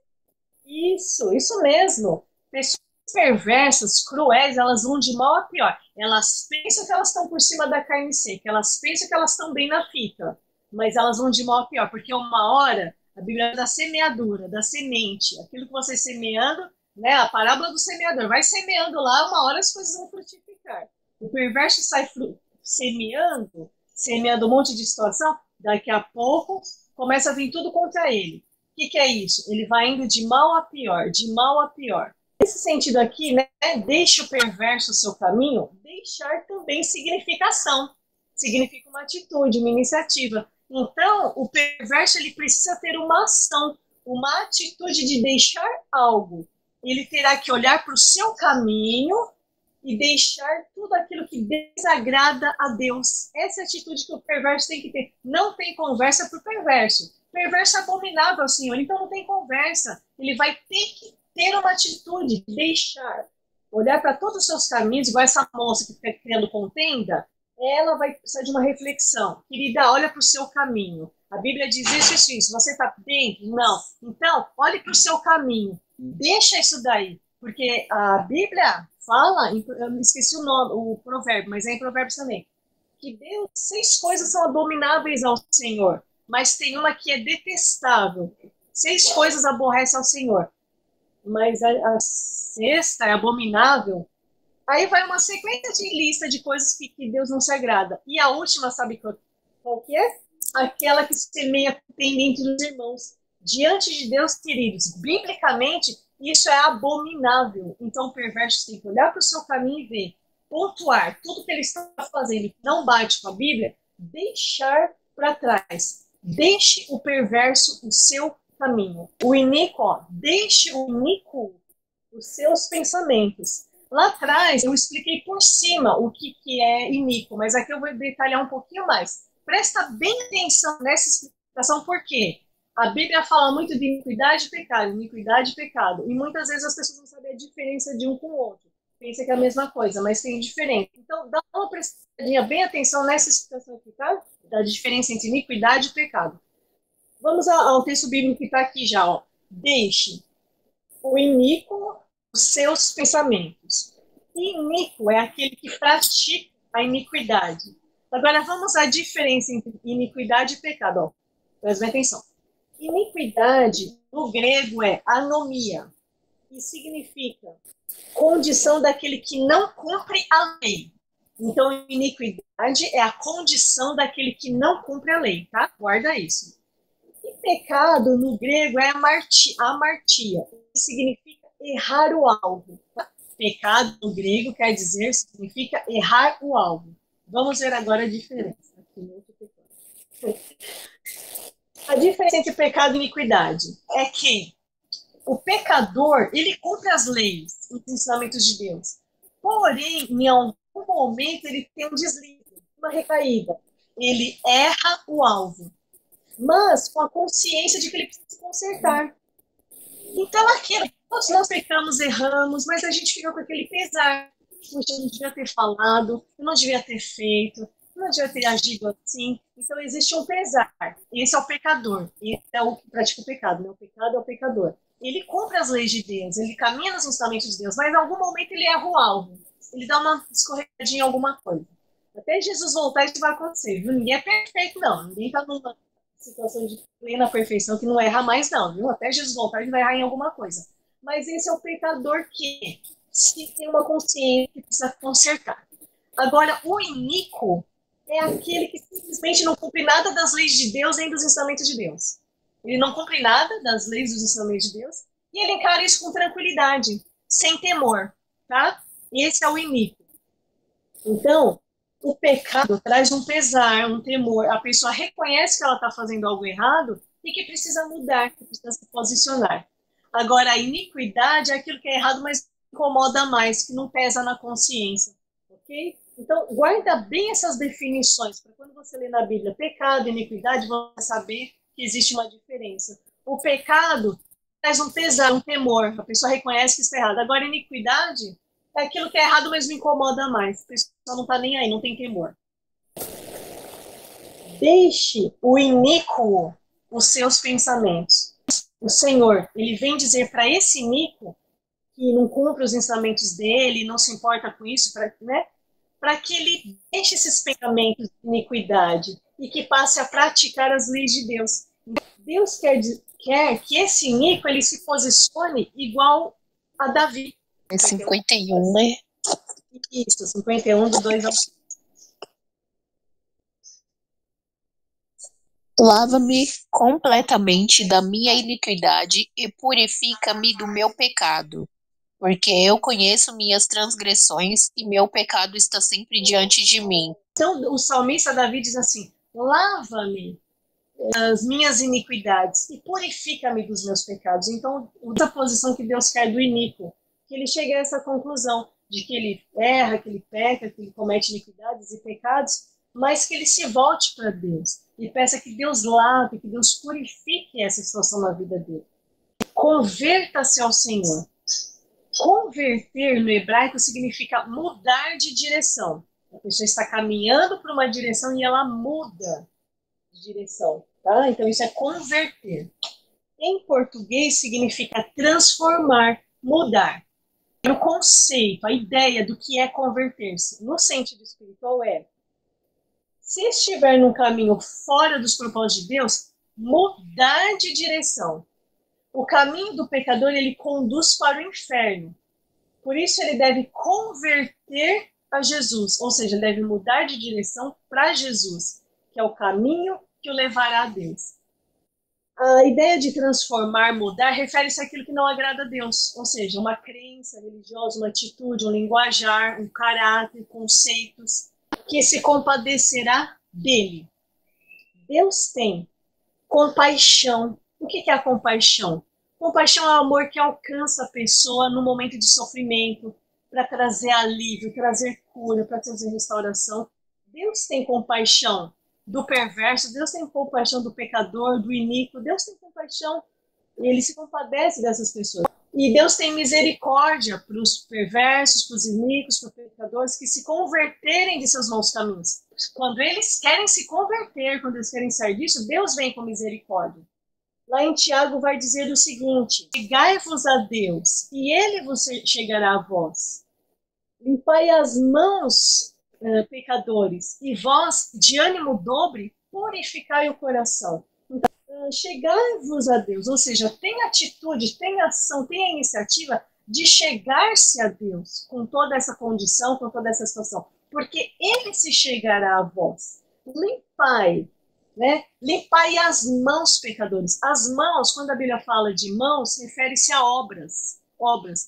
Isso mesmo. Pessoas perversas, cruéis, elas vão de mal a pior. Elas pensam que elas estão por cima da carne seca, elas pensam que elas estão bem na fita, mas elas vão de mal a pior, porque uma hora, a Bíblia da semeadura, da semente, aquilo que você semeando, né, a parábola do semeador, vai semeando lá, uma hora as coisas vão frutificar. O perverso sai semeando um monte de situação, daqui a pouco começa a vir tudo contra ele. O que é isso? Ele vai indo de mal a pior, de mal a pior. Nesse sentido aqui, né, deixa o perverso o seu caminho, deixar também significação. Significa uma atitude, uma iniciativa. Então, o perverso ele precisa ter uma ação, uma atitude de deixar algo. Ele terá que olhar para o seu caminho e deixar tudo aquilo que desagrada a Deus. Essa é a atitude que o perverso tem que ter. Não tem conversa para o perverso. O perverso é abominável ao Senhor, então não tem conversa. Ele vai ter que ter uma atitude de deixar, olhar para todos os seus caminhos, igual essa moça que fica criando contenda, ela vai precisar de uma reflexão. Querida, olha para o seu caminho. A Bíblia diz isso. Você está dentro? Não. Então, olhe para o seu caminho. Deixa isso daí. Porque a Bíblia fala, eu esqueci o nome, o provérbio, mas é em provérbios também, que Deus, 6 coisas são abomináveis ao Senhor, mas tem uma que é detestável. 6 coisas aborrecem ao Senhor, mas a sexta é abominável. Aí vai uma sequência de lista de coisas que Deus não se agrada. E a última, sabe qual que é? Aquela que semeia tem entre os irmãos. Diante de Deus, queridos, biblicamente, Isso é abominável. Então o perverso tem que olhar para o seu caminho e ver, pontuar tudo que ele está fazendo que não bate com a Bíblia, deixar para trás. Deixe o perverso o seu caminho. O iníquo, ó, deixe o iníquo os seus pensamentos. Lá atrás eu expliquei por cima o que é iníquo, mas aqui eu vou detalhar um pouquinho mais. Presta bem atenção nessa explicação, porque a Bíblia fala muito de iniquidade e pecado, e muitas vezes as pessoas não sabem a diferença de um com o outro. Pensa que é a mesma coisa, mas tem diferença. Então, dá uma prestadinha bem atenção nessa explicação aqui, tá? Da diferença entre iniquidade e pecado. Vamos ao texto bíblico que está aqui já, ó. Deixe o iníquo os seus pensamentos. Iníquo é aquele que pratica a iniquidade. Agora vamos à diferença entre iniquidade e pecado. Ó. Presta atenção. Iniquidade, no grego, é anomia, que significa condição daquele que não cumpre a lei. Então, iniquidade é a condição daquele que não cumpre a lei, tá? Guarda isso. E pecado, no grego, é amartia, que significa errar o alvo. Tá? Pecado, no grego, quer dizer, significa errar o alvo. Vamos ver agora a diferença. A diferença entre pecado e iniquidade é que o pecador, ele cumpre as leis, os ensinamentos de Deus. Porém, em algum momento, ele tem um deslize, uma recaída. Ele erra o alvo, mas com a consciência de que ele precisa se consertar. Então, aquilo, todos nós pecamos, erramos, mas a gente fica com aquele pesar. Puxa, eu não devia ter falado, eu não devia ter feito, eu não devia ter agido assim. Então, existe um pesar. Esse é o pecador. Esse é o que pratica o pecado. Né? O pecado é o pecador. Ele cumpre as leis de Deus, ele caminha nos ensinamentos de Deus, mas em algum momento ele erra o alvo. Ele dá uma escorregadinha em alguma coisa. Até Jesus voltar, isso vai acontecer. Viu? Ninguém é perfeito, não. Ninguém está numa situação de plena perfeição que não erra mais, não. Viu? Até Jesus voltar, ele vai errar em alguma coisa. Mas esse é o pecador que se tem uma consciência que precisa consertar. Agora, o iníquo é aquele que simplesmente não cumpre nada das leis de Deus nem dos ensinamentos de Deus. Ele não cumpre nada das leis dos ensinamentos de Deus e ele encara isso com tranquilidade, sem temor, tá? Esse é o iníquo. Então, o pecado traz um pesar, um temor. A pessoa reconhece que ela está fazendo algo errado e que precisa mudar, que precisa se posicionar. Agora, a iniquidade é aquilo que é errado, mas incomoda mais, que não pesa na consciência, ok? Então, guarda bem essas definições, para quando você lê na Bíblia pecado e iniquidade, você saber que existe uma diferença. O pecado traz um pesar, um temor, a pessoa reconhece que está errado. Agora, a iniquidade é aquilo que é errado, mas não incomoda mais. A pessoa não está nem aí, não tem temor. Deixe o iníquo os seus pensamentos. O Senhor, ele vem dizer para esse iníquo que não cumpre os ensinamentos dele, não se importa com isso, para que ele deixe esses pensamentos de iniquidade e que passe a praticar as leis de Deus. Deus quer que esse iníquo ele se posicione igual a Davi. É 51, né? Isso, 51 do 2 ao 5. Lava-me completamente da minha iniquidade e purifica-me do meu pecado, porque eu conheço minhas transgressões e meu pecado está sempre diante de mim. Então, o salmista Davi diz assim: lava-me das minhas iniquidades e purifica-me dos meus pecados. Então, essa posição que Deus quer do iníquo, que ele chegue a essa conclusão de que ele erra, que ele peca, que ele comete iniquidades e pecados, mas que ele se volte para Deus e peça que Deus lave, que Deus purifique essa situação na vida dele. Converta-se ao Senhor. Converter no hebraico significa mudar de direção. A pessoa está caminhando para uma direção e ela muda de direção. Tá? Então isso é converter. Em português significa transformar, mudar. O conceito, a ideia do que é converter-se no sentido espiritual é: se estiver num caminho fora dos propósitos de Deus, mudar de direção. O caminho do pecador, ele conduz para o inferno. Por isso ele deve converter a Jesus, ou seja, ele deve mudar de direção para Jesus, que é o caminho que o levará a Deus. A ideia de transformar, mudar, refere-se àquilo que não agrada a Deus, ou seja, uma crença religiosa, uma atitude, um linguajar, um caráter, conceitos, que se compadecerá dele. Deus tem compaixão. O que é a compaixão? Compaixão é o amor que alcança a pessoa no momento de sofrimento, para trazer alívio, trazer cura, para trazer restauração. Deus tem compaixão do perverso, Deus tem compaixão do pecador, do iníquo, Deus tem compaixão, ele se compadece dessas pessoas. E Deus tem misericórdia para os perversos, para os iníquos, para os pecadores que se converterem de seus maus caminhos. Quando eles querem se converter, quando eles querem sair disso, Deus vem com misericórdia. Lá em Tiago vai dizer o seguinte: chegai-vos a Deus, e ele vos chegará a vós. Limpai as mãos, pecadores, e vós, de ânimo dobre, purificai o coração. Então, chegai-vos a Deus, ou seja, tem atitude, tem ação, tem a iniciativa de chegar-se a Deus com toda essa condição, com toda essa situação, porque ele se chegará a vós. Limpai, né? Limpai as mãos, pecadores. As mãos, quando a Bíblia fala de mãos, refere-se a obras,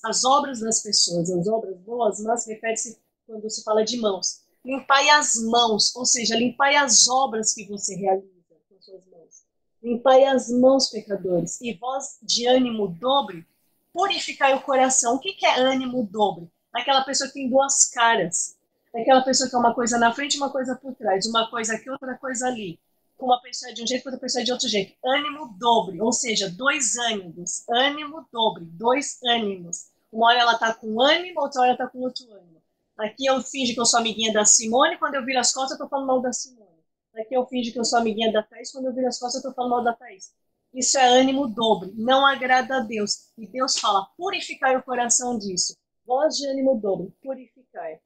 as obras das pessoas, as obras boas, mas refere-se quando se fala de mãos. Limpai as mãos, ou seja, limpai as obras que você realiza com suas mãos. Limpai as mãos, pecadores, e vós, de ânimo dobre, purificai o coração. O que é ânimo dobre? Aquela pessoa que tem duas caras, aquela pessoa que é uma coisa na frente e uma coisa por trás, uma coisa aqui, outra coisa ali. Uma pessoa de um jeito, outra pessoa de outro jeito. Ânimo dobre, ou seja, dois ânimos. Ânimo dobre, dois ânimos. Uma hora ela tá com ânimo, outra hora ela tá com outro ânimo. Aqui eu finjo que eu sou amiguinha da Simone, quando eu viro as costas eu tô falando mal da Simone. Aqui eu finjo que eu sou amiguinha da Thaís, quando eu viro as costas eu tô falando mal da Thaís. Isso é ânimo dobre, não agrada a Deus. E Deus fala, purificai o coração disso. Voz de ânimo dobre, purificai.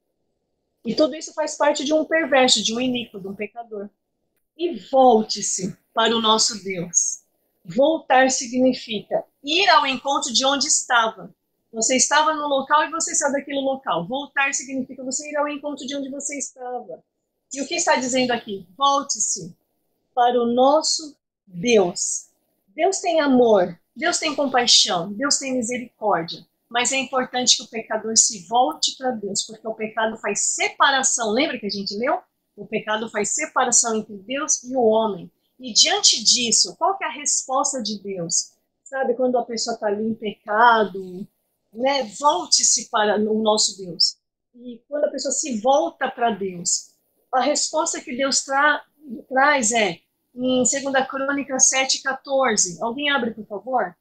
E tudo isso faz parte de um perverso, de um iníquo, de um pecador. E volte-se para o nosso Deus. Voltar significa ir ao encontro de onde estava. Você estava no local e você saiu daquele local. Voltar significa você ir ao encontro de onde você estava. E o que está dizendo aqui? Volte-se para o nosso Deus. Deus tem amor, Deus tem compaixão, Deus tem misericórdia. Mas é importante que o pecador se volte para Deus, porque o pecado faz separação. Lembra que a gente leu? O pecado faz separação entre Deus e o homem. E diante disso, qual que é a resposta de Deus? Sabe, quando a pessoa está ali em pecado, né? Volte-se para o nosso Deus. E quando a pessoa se volta para Deus, a resposta que Deus traz é em 2 Crônicas 7,14. Alguém abre, por favor?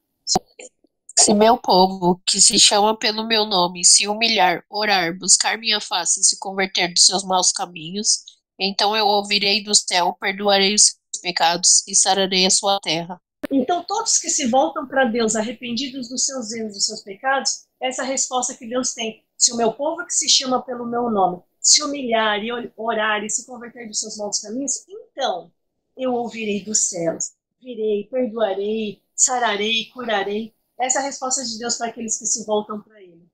Se meu povo, que se chama pelo meu nome, se humilhar, orar, buscar minha face e se converter dos seus maus caminhos, então eu ouvirei do céu, perdoarei os seus pecados e sararei a sua terra. Então, todos que se voltam para Deus, arrependidos dos seus erros, dos seus pecados, essa é a resposta que Deus tem. Se o meu povo que se chama pelo meu nome se humilhar e orar e se converter dos seus maus caminhos, então eu ouvirei dos céus, virei, perdoarei, sararei, curarei. Essa é a resposta de Deus para aqueles que se voltam para Ele.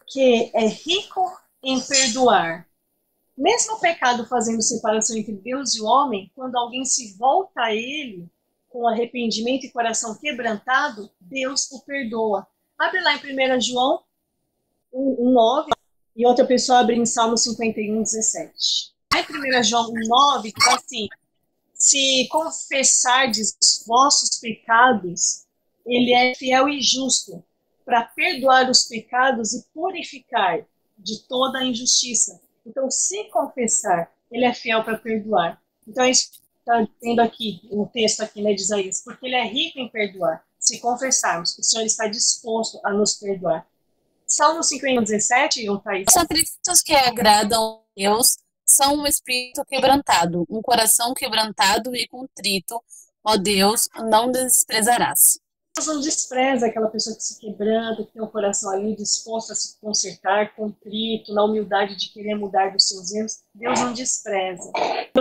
Que é rico em perdoar. Mesmo o pecado fazendo separação entre Deus e o homem, quando alguém se volta a Ele com arrependimento e coração quebrantado, Deus o perdoa. Abre lá em 1 João 1,9 e outra pessoa abre em Salmo 51,17. Em 1 João 1,9 diz assim: se confessardes os vossos pecados, Ele é fiel e justo para perdoar os pecados e purificar de toda a injustiça. Então, se confessar, Ele é fiel para perdoar. Então, é isso que está dizendo aqui, o texto aqui, né, de Isaías, porque Ele é rico em perdoar. Se confessarmos, o Senhor está disposto a nos perdoar. Salmo 51,17, Thaís. Os atritos que agradam a Deus são um espírito quebrantado, um coração quebrantado e contrito. Ó Deus, não desprezarás. Deus não despreza aquela pessoa que se quebranta, que tem o coração ali disposto a se consertar, contrito, na humildade de querer mudar dos seus erros. Deus não despreza.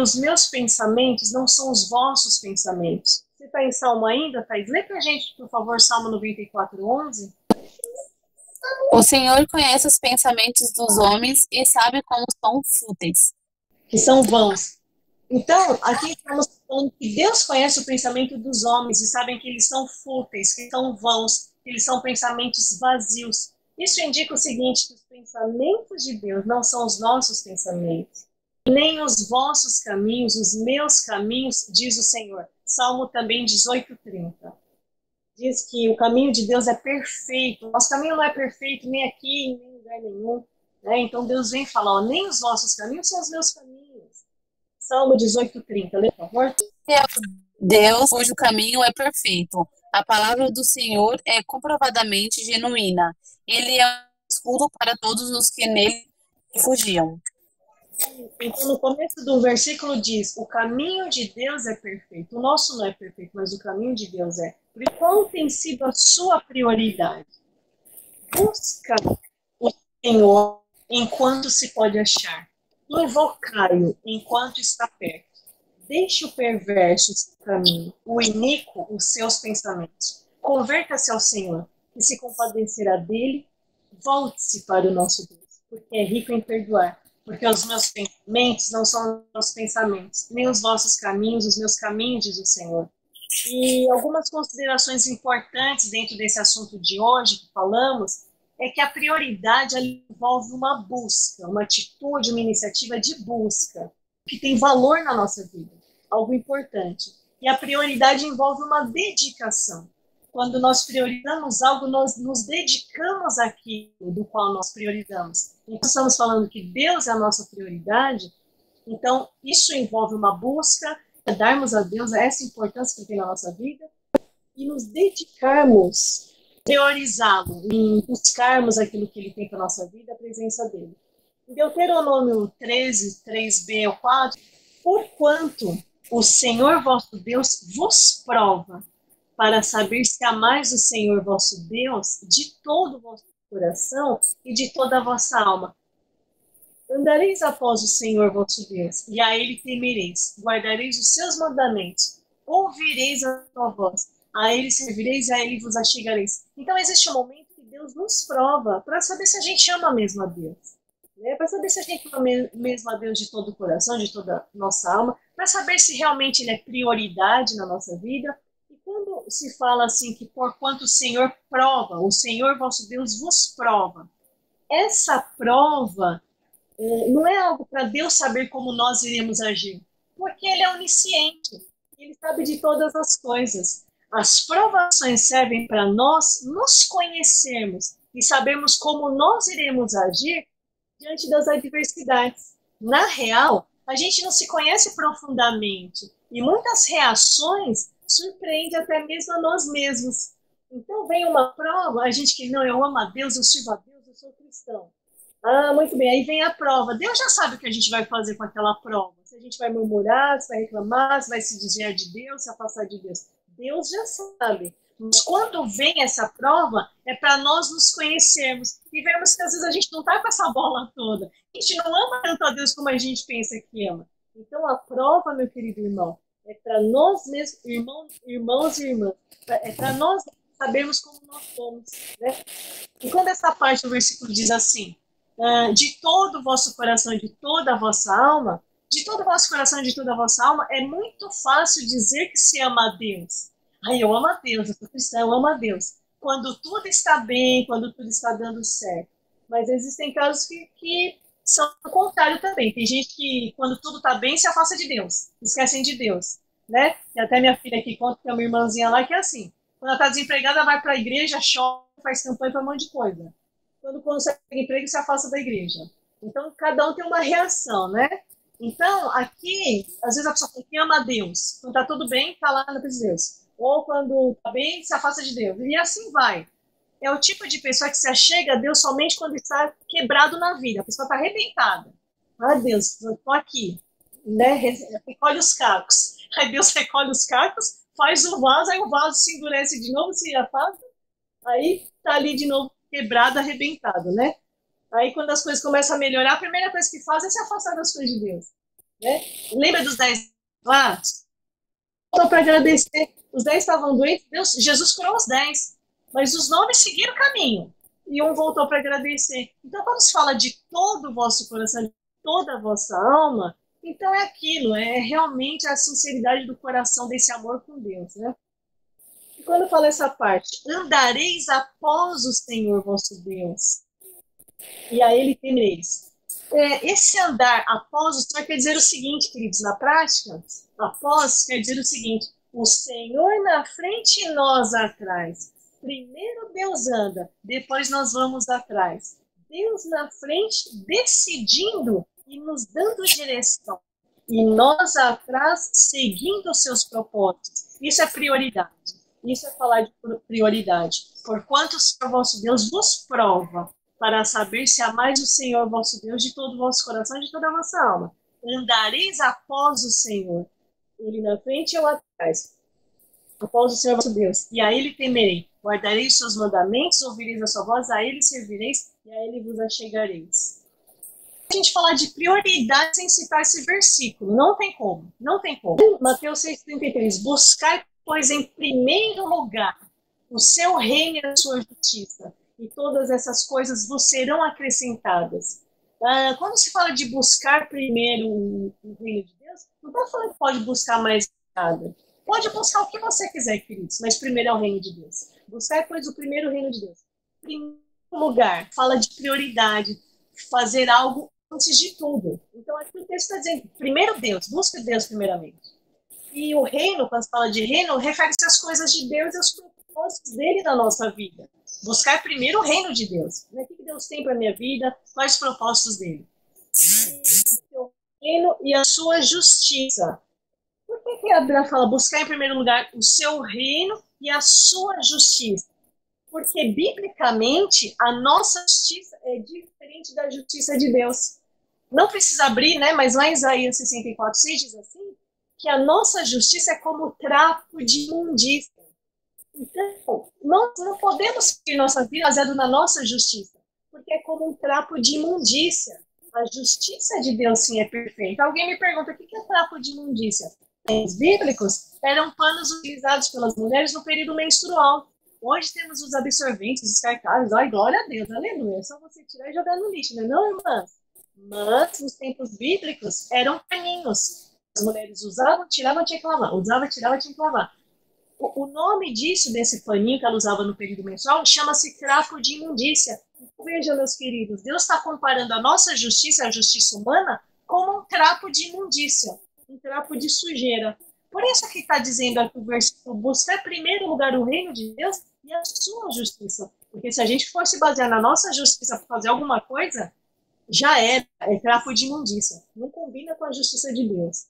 Os meus pensamentos não são os vossos pensamentos. Você está em Salmo ainda, Thaís? Lê para a gente, por favor, Salmo 94,11. O Senhor conhece os pensamentos dos homens e sabe como são fúteis. Que são vãos. Então, aqui estamos falando que Deus conhece o pensamento dos homens e sabem que eles são fúteis, que são vãos, que eles são pensamentos vazios. Isso indica o seguinte, que os pensamentos de Deus não são os nossos pensamentos, nem os vossos caminhos, os meus caminhos, diz o Senhor. Salmo também 18:30. Diz que o caminho de Deus é perfeito. Nosso caminho não é perfeito nem aqui, nem em lugar nenhum. Né? Então Deus vem falar, ó, nem os vossos caminhos são os meus caminhos. Salmo 18:30, lê, por favor. Deus, cujo caminho é perfeito. A palavra do Senhor é comprovadamente genuína. Ele é um escudo para todos os que nele refugiam. Então, no começo do versículo diz, o caminho de Deus é perfeito. O nosso não é perfeito, mas o caminho de Deus é. Porque qual tem sido a sua prioridade? Busca o Senhor enquanto se pode achar. Invocai-o enquanto está perto. Deixe o perverso o seu caminho, o iníquo os seus pensamentos. Converta-se ao Senhor e se compadecerá dele. Volte-se para o nosso Deus, porque é rico em perdoar. Porque os meus pensamentos não são os meus pensamentos, nem os vossos caminhos, os meus caminhos, diz o Senhor. E algumas considerações importantes dentro desse assunto de hoje que falamos é que a prioridade envolve uma busca, uma atitude, uma iniciativa de busca, que tem valor na nossa vida, algo importante. E a prioridade envolve uma dedicação. Quando nós priorizamos algo, nós nos dedicamos àquilo do qual nós priorizamos. Então, estamos falando que Deus é a nossa prioridade, então isso envolve uma busca, darmos a Deus essa importância que tem na nossa vida e nos dedicarmos, priorizá-lo, em buscarmos aquilo que ele tem para a nossa vida, a presença dele. Em Deuteronômio 13, 3b ou 4, porquanto o Senhor vosso Deus vos prova, para saber se amais o Senhor vosso Deus de todo o vosso coração e de toda a vossa alma. Andareis após o Senhor vosso Deus, e a ele temereis, guardareis os seus mandamentos, ouvireis a sua voz, a ele servireis e a ele vos achegareis. Então existe um momento que Deus nos prova para saber se a gente ama mesmo a Deus. Né? Para saber se a gente ama mesmo a Deus de todo o coração, de toda a nossa alma, para saber se realmente ele é prioridade na nossa vida. E quando se fala assim que porquanto o Senhor prova, o Senhor vosso Deus vos prova, essa prova não é algo para Deus saber como nós iremos agir, porque ele é onisciente, ele sabe de todas as coisas. As provações servem para nós nos conhecermos e sabermos como nós iremos agir diante das adversidades. Na real, a gente não se conhece profundamente e muitas reações surpreendem até mesmo a nós mesmos. Então vem uma prova, a gente que não, eu amo a Deus, eu sirvo a Deus, eu sou cristão. Ah, muito bem, aí vem a prova. Deus já sabe o que a gente vai fazer com aquela prova. Se a gente vai murmurar, se vai reclamar, se vai se desviar de Deus, se afastar de Deus. Deus já sabe. Mas quando vem essa prova, é para nós nos conhecermos e vermos que às vezes a gente não está com essa bola toda. A gente não ama tanto a Deus como a gente pensa que ama. Então a prova, meu querido irmão, é para nós mesmos, irmãos e irmãs, é para nós sabermos como nós somos. Né? E quando essa parte do versículo diz assim, de todo o vosso coração e de toda a vossa alma, de todo o vosso coração e de toda a vossa alma, é muito fácil dizer que se ama a Deus. Ai, eu amo a Deus, eu sou cristã, eu amo a Deus. Quando tudo está bem, quando tudo está dando certo. Mas existem casos que são o contrário também. Tem gente que, quando tudo está bem, se afasta de Deus, esquecem de Deus. Né? Tem até minha filha aqui conta, tem uma irmãzinha lá que é assim. Quando ela está desempregada, ela vai para a igreja, chora, faz campanha para um monte de coisa. Quando consegue emprego, se afasta da igreja. Então, cada um tem uma reação, né? Então, aqui, às vezes a pessoa fala que ama a Deus. Quando tá tudo bem, tá lá na presença de Deus. Ou quando tá bem, se afasta de Deus. E assim vai. É o tipo de pessoa que se achega a Deus somente quando está quebrado na vida. A pessoa está arrebentada. Ah, Deus, eu tô aqui. Né? Recolhe os cacos. Aí Deus recolhe os cacos, faz o vaso, aí o vaso se endurece de novo, se afasta. Aí tá ali de novo quebrado, arrebentado, né? Aí quando as coisas começam a melhorar, a primeira coisa que faz é se afastar das coisas de Deus. Né? Lembra dos 10 lá? Só para agradecer. Os 10 estavam doentes, Jesus curou os 10. Mas os 9 seguiram o caminho. E um voltou para agradecer. Então, quando se fala de todo o vosso coração, de toda a vossa alma, Então é aquilo, é realmente a sinceridade do coração desse amor com Deus, né? E quando fala essa parte, andareis após o Senhor vosso Deus, e a Ele temereis. Esse andar após o Senhor quer dizer o seguinte, queridos, na prática, após quer dizer o seguinte, o Senhor na frente e nós atrás. Primeiro Deus anda, depois nós vamos atrás. Deus na frente decidindo e nos dando direção. E nós atrás seguindo os seus propósitos. Isso é prioridade. Isso é falar de prioridade. Porquanto o Senhor vosso Deus vos prova para saber se amais o Senhor vosso Deus de todo o vosso coração e de toda a vossa alma. Andareis após o Senhor. Ele na frente e eu atrás. Após o Senhor vosso Deus. E a Ele temerei. Guardareis os seus mandamentos, ouvireis a sua voz, a Ele servireis e a Ele vos achegareis. A gente falar de prioridade sem citar esse versículo. Não tem como. Não tem como. Mateus 6,33. Buscai, pois, em primeiro lugar o seu reino e a sua justiça. E todas essas coisas vos serão acrescentadas. Quando se fala de buscar primeiro o reino de Deus, não está falando que pode buscar mais nada. Pode buscar o que você quiser, queridos, mas primeiro é o reino de Deus. Buscar, pois, o primeiro reino de Deus. Em primeiro lugar, fala de prioridade, fazer algo antes de tudo. Então, aqui o texto está dizendo, primeiro Deus, busque Deus primeiramente. E o reino, quando se fala de reino, refere-se às coisas de Deus e aos propósitos dele na nossa vida. Buscar primeiro o reino de Deus. O que Deus tem para a minha vida? Quais os propósitos dele? O reino e a sua justiça. Por que a Bíblia fala buscar em primeiro lugar o seu reino e a sua justiça? Porque, biblicamente, a nossa justiça é diferente da justiça de Deus. Não precisa abrir, né? Mas lá em Isaías 64:6 diz assim, que a nossa justiça é como trapo de imundícia. Então, nós não podemos ter nossa vida baseada na nossa justiça, porque é como um trapo de imundícia. A justiça de Deus, sim, é perfeita. Alguém me pergunta, o que é trapo de imundícia? Os bíblicos eram panos utilizados pelas mulheres no período menstrual. Hoje temos os absorventes descartáveis. Ai, glória a Deus, aleluia. É só você tirar e jogar no lixo, não é não, irmãs? Mas, nos tempos bíblicos, eram paninhos. As mulheres usavam, tiravam, tinha que lavar. Usava, tirava, tinha que lavar. O nome disso, desse paninho que ela usava no período menstrual, chama-se trapo de imundícia. Então, veja, meus queridos, Deus está comparando a nossa justiça, a justiça humana, como um trapo de imundícia, um trapo de sujeira. Por isso que está dizendo aqui o versículo, buscar em primeiro lugar o reino de Deus e a sua justiça. Porque se a gente fosse basear na nossa justiça para fazer alguma coisa, já é trapo de imundícia. Não combina com a justiça de Deus.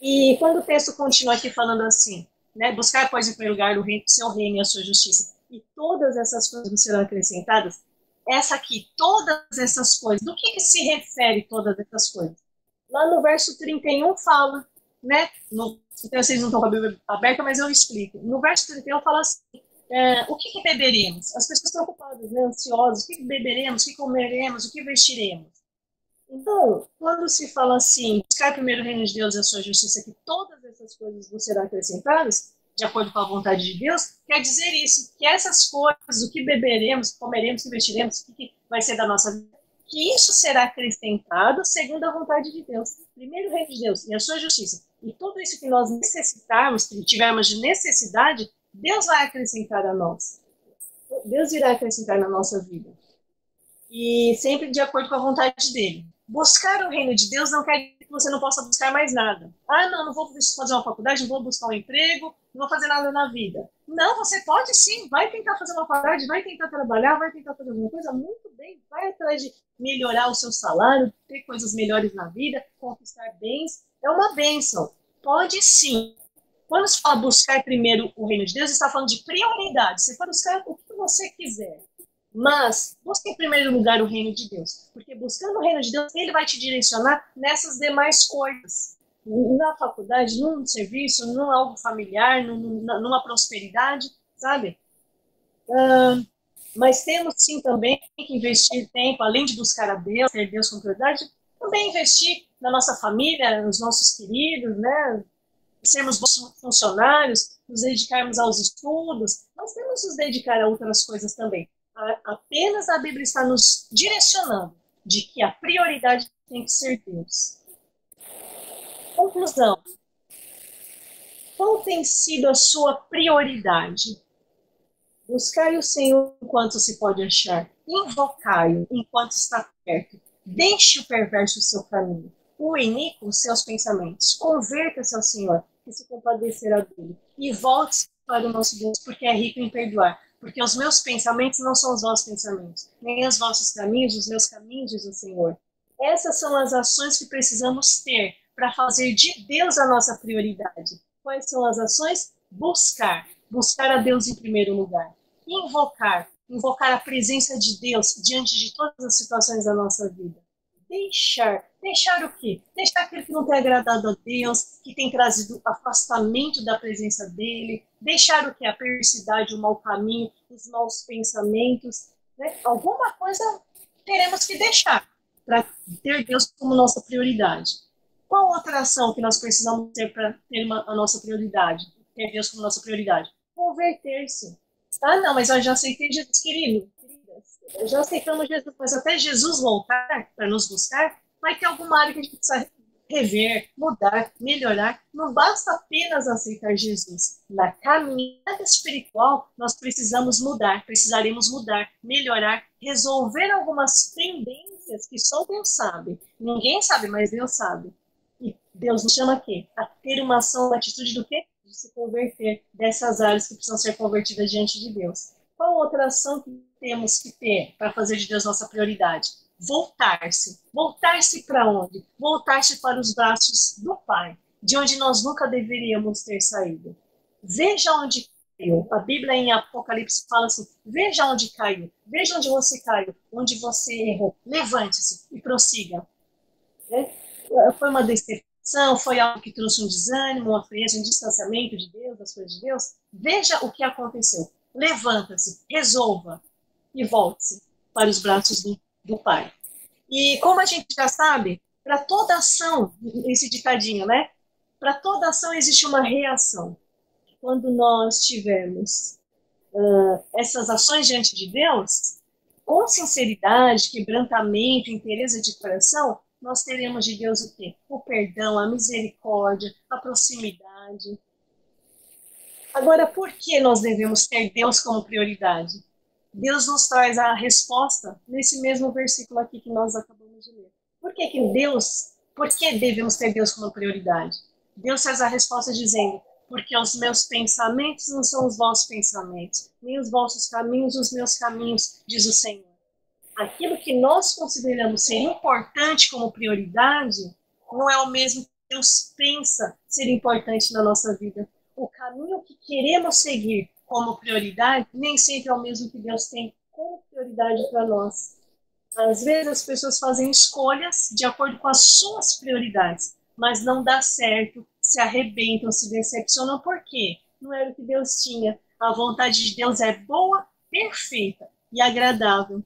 E quando o texto continua aqui falando assim, né, buscar, pois, em primeiro lugar o seu reino e a sua justiça, e todas essas coisas serão acrescentadas, essa aqui, todas essas coisas, do que se refere todas essas coisas? Lá no verso 31 fala, né, então vocês não estão com a Bíblia aberta, mas eu explico. No verso 31 fala assim, o que beberemos? As pessoas estão ocupadas, né, ansiosas, o que beberemos, o que comeremos, o que vestiremos? Então, quando se fala assim, buscar primeiro o reino de Deus e a sua justiça, que todas essas coisas vão ser acrescentadas, de acordo com a vontade de Deus, quer dizer isso, que essas coisas, o que beberemos, comeremos, o que vestiremos, o que vai ser da nossa vida, que isso será acrescentado segundo a vontade de Deus. Primeiro o reino de Deus e a sua justiça. E tudo isso que nós necessitarmos, que tivermos de necessidade, Deus vai acrescentar a nós. Deus irá acrescentar na nossa vida. E sempre de acordo com a vontade dele. Buscar o reino de Deus não quer dizer que você não possa buscar mais nada. Não vou fazer uma faculdade, não vou buscar um emprego, não vou fazer nada na vida. Não, você pode sim, vai tentar fazer uma faculdade, vai tentar trabalhar, vai tentar fazer alguma coisa, muito bem, vai atrás de melhorar o seu salário, ter coisas melhores na vida, conquistar bens, é uma bênção. Pode sim. Quando se fala buscar primeiro o reino de Deus, está falando de prioridade. Você pode buscar o que você quiser. Mas busque em primeiro lugar o reino de Deus, porque buscando o reino de Deus, ele vai te direcionar nessas demais coisas. Na faculdade, num serviço, num algo familiar, numa prosperidade, sabe? Mas temos sim também que investir tempo, além de buscar a Deus, ter Deus com prioridade, também investir na nossa família, nos nossos queridos, né? Sermos bons funcionários, nos dedicarmos aos estudos, nós temos que nos dedicar a outras coisas também. Apenas a Bíblia está nos direcionando de que a prioridade tem que ser Deus. Conclusão. Qual tem sido a sua prioridade? Buscai o Senhor enquanto se pode achar. Invocai-o enquanto está perto. Deixe o perverso o seu caminho. O iníquo os seus pensamentos. Converta-se ao Senhor, que se compadecerá dele. E volte para o nosso Deus, porque é rico em perdoar. Porque os meus pensamentos não são os vossos pensamentos, nem os vossos caminhos, os meus caminhos, diz o Senhor. Essas são as ações que precisamos ter para fazer de Deus a nossa prioridade. Quais são as ações? Buscar a Deus em primeiro lugar. Invocar a presença de Deus diante de todas as situações da nossa vida. Deixar o quê? Deixar aquilo que não tem agradado a Deus, que tem trazido afastamento da presença dele, deixar o quê? A perversidade, o mau caminho, os maus pensamentos, né? Alguma coisa teremos que deixar para ter Deus como nossa prioridade. Qual outra ação que nós precisamos ter para ter a nossa prioridade? Ter Deus como nossa prioridade? Converter-se. Ah, não, mas eu já aceitei Jesus, queridas. Já aceitamos Jesus, mas até Jesus voltar para nos buscar, vai ter alguma área que a gente precisa rever, mudar, melhorar. Não basta apenas aceitar Jesus. Na caminhada espiritual, nós precisaremos mudar, melhorar, resolver algumas pendências que só Deus sabe. Ninguém sabe, mas Deus sabe. E Deus nos chama a quê? A ter uma ação, uma atitude do quê? De se converter dessas áreas que precisam ser convertidas diante de Deus. Qual outra ação que temos que ter para fazer de Deus nossa prioridade? Voltar-se. Voltar-se para onde? Voltar-se para os braços do Pai, de onde nós nunca deveríamos ter saído. Veja onde caiu. A Bíblia em Apocalipse fala assim, veja onde caiu, veja onde você caiu, onde você errou. Levante-se e prossiga. Foi uma decepção, foi algo que trouxe um desânimo, uma frieza, um distanciamento de Deus, das coisas de Deus. Veja o que aconteceu. Levanta-se, resolva e volte-se para os braços do Pai. E como a gente já sabe, para toda ação, esse ditadinho, né? Para toda ação existe uma reação. Quando nós tivermos essas ações diante de Deus, com sinceridade, quebrantamento, inteireza de coração, nós teremos de Deus o quê? O perdão, a misericórdia, a proximidade. Agora, por que nós devemos ter Deus como prioridade? Deus nos traz a resposta nesse mesmo versículo aqui que nós acabamos de ler. Por que devemos ter Deus como prioridade? Deus traz a resposta dizendo, porque os meus pensamentos não são os vossos pensamentos, nem os vossos caminhos os meus caminhos, diz o Senhor. Aquilo que nós consideramos ser importante como prioridade, não é o mesmo que Deus pensa ser importante na nossa vida. O caminho que queremos seguir como prioridade, nem sempre é o mesmo que Deus tem como prioridade para nós. Às vezes as pessoas fazem escolhas de acordo com as suas prioridades, mas não dá certo, se arrebentam, se decepcionam. Por quê? Não era o que Deus tinha. A vontade de Deus é boa, perfeita e agradável.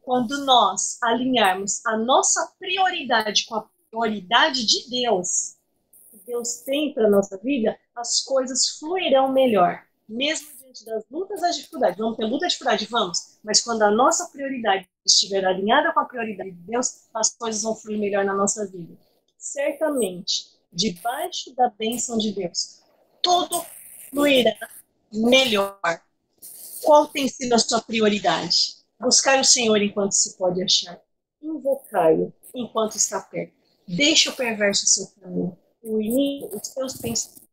Quando nós alinharmos a nossa prioridade com a prioridade de Deus, que Deus tem para a nossa vida, as coisas fluirão melhor. Mesmo diante das lutas, das dificuldades. Vamos ter luta e dificuldade? Vamos. Mas quando a nossa prioridade estiver alinhada com a prioridade de Deus, as coisas vão fluir melhor na nossa vida. Certamente, debaixo da bênção de Deus, tudo fluirá melhor. Qual tem sido a sua prioridade? Buscar o Senhor enquanto se pode achar. Invocai-o enquanto está perto. Deixe o perverso o seu caminho. O inimigo, os seus pensamentos.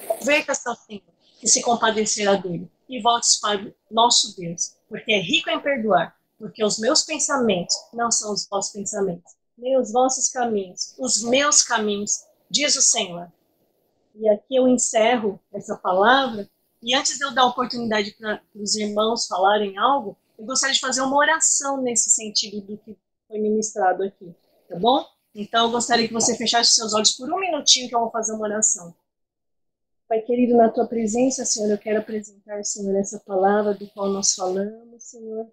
Converta-se ao Senhor, que se compadecerá dele. E volte para o nosso Deus, porque é rico em perdoar. Porque os meus pensamentos não são os vossos pensamentos, nem os vossos caminhos, os meus caminhos, diz o Senhor. E aqui eu encerro essa palavra. E antes de eu dar a oportunidade para os irmãos falarem algo, eu gostaria de fazer uma oração nesse sentido do que foi ministrado aqui, tá bom? Então, eu gostaria que você fechasse seus olhos por um minutinho que eu vou fazer uma oração. Pai querido, na tua presença, Senhor, eu quero apresentar, Senhor, essa palavra do qual nós falamos, Senhor,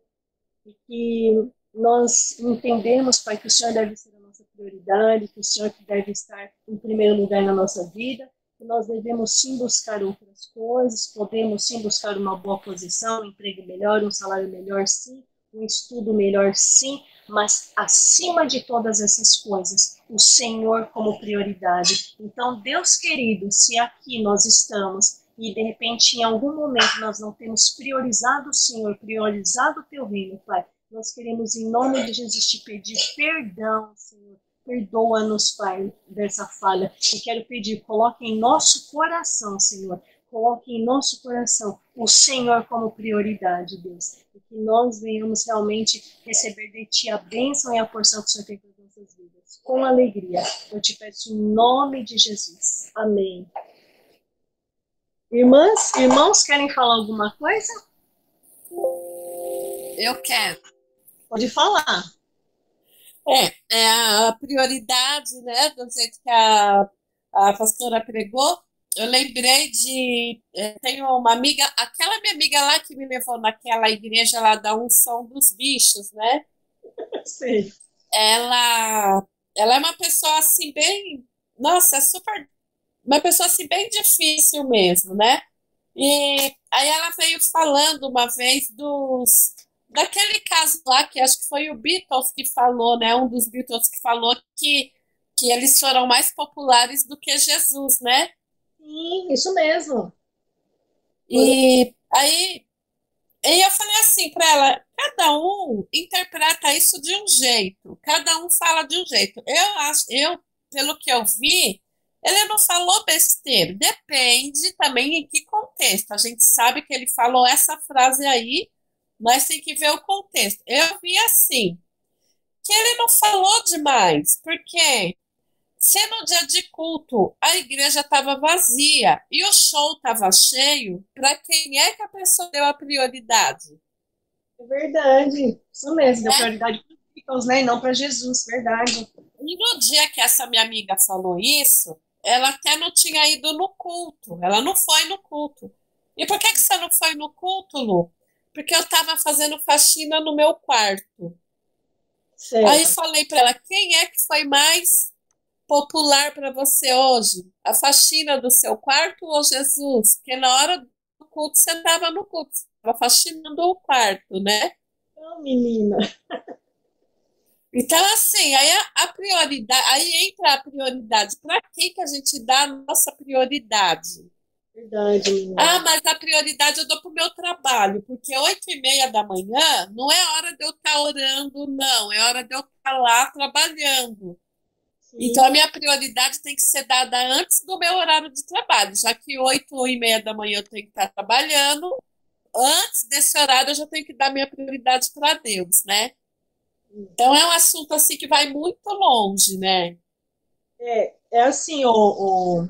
e que nós entendemos, Pai, que o Senhor deve ser a nossa prioridade, que o Senhor deve estar em primeiro lugar na nossa vida, que nós devemos sim buscar outras coisas, podemos sim buscar uma boa posição, um emprego melhor, um salário melhor sim, um estudo melhor sim, mas acima de todas essas coisas, o Senhor como prioridade. Então, Deus querido, se aqui nós estamos e de repente em algum momento nós não temos priorizado o Senhor, priorizado o teu reino, Pai, nós queremos em nome de Jesus te pedir perdão, Senhor. Perdoa-nos, Pai, dessa falha. E quero pedir, coloque em nosso coração, Senhor, coloque em nosso coração o Senhor como prioridade, Deus. E que nós venhamos realmente receber de Ti a bênção e a porção que o Senhor tem para as nossas vidas. Com alegria. Eu te peço em nome de Jesus. Amém. Irmãs, irmãos, querem falar alguma coisa? Eu quero. Pode falar. É a prioridade, né, do jeito que a pastora pregou. Eu lembrei tenho uma amiga, aquela minha amiga lá que me levou naquela igreja lá da Unção dos Bichos, né? Sei. Ela é uma pessoa assim bem, nossa, é super, uma pessoa assim bem difícil mesmo, né? E aí ela veio falando uma vez daquele caso lá, que acho que foi o Beatles que falou, né? Um dos Beatles que falou que eles foram mais populares do que Jesus, né? Sim, isso mesmo. E aí eu falei assim para ela, cada um interpreta isso de um jeito, cada um fala de um jeito. Pelo que eu vi, ele não falou besteira, depende também em que contexto. A gente sabe que ele falou essa frase aí, mas tem que ver o contexto. Eu vi assim, que ele não falou demais, porque se no dia de culto a igreja estava vazia e o show estava cheio, para quem é que a pessoa deu a prioridade? É verdade. Isso mesmo, deu Né? prioridade para os Beatles, né? E não para Jesus, verdade. E no dia que essa minha amiga falou isso, ela até não tinha ido no culto, ela não foi no culto. E por que você não foi no culto, Lu? Porque eu estava fazendo faxina no meu quarto. Aí Certo. falei para ela, quem é que foi mais popular para você hoje? A faxina do seu quarto ou Jesus? Porque na hora do culto você estava no culto, você estava faxinando o quarto, né? Então, menina. Então, assim, aí a prioridade, aí entra a prioridade. Para quem que a gente dá a nossa prioridade? Verdade, menina. Ah, mas a prioridade eu dou para o meu trabalho, porque 8h30 da manhã não é hora de eu estar orando, não, é hora de eu estar lá trabalhando. Sim. Então, a minha prioridade tem que ser dada antes do meu horário de trabalho, já que 8h30 da manhã eu tenho que estar trabalhando, antes desse horário eu já tenho que dar minha prioridade para Deus, né? Então, é um assunto assim que vai muito longe, né? É assim, ô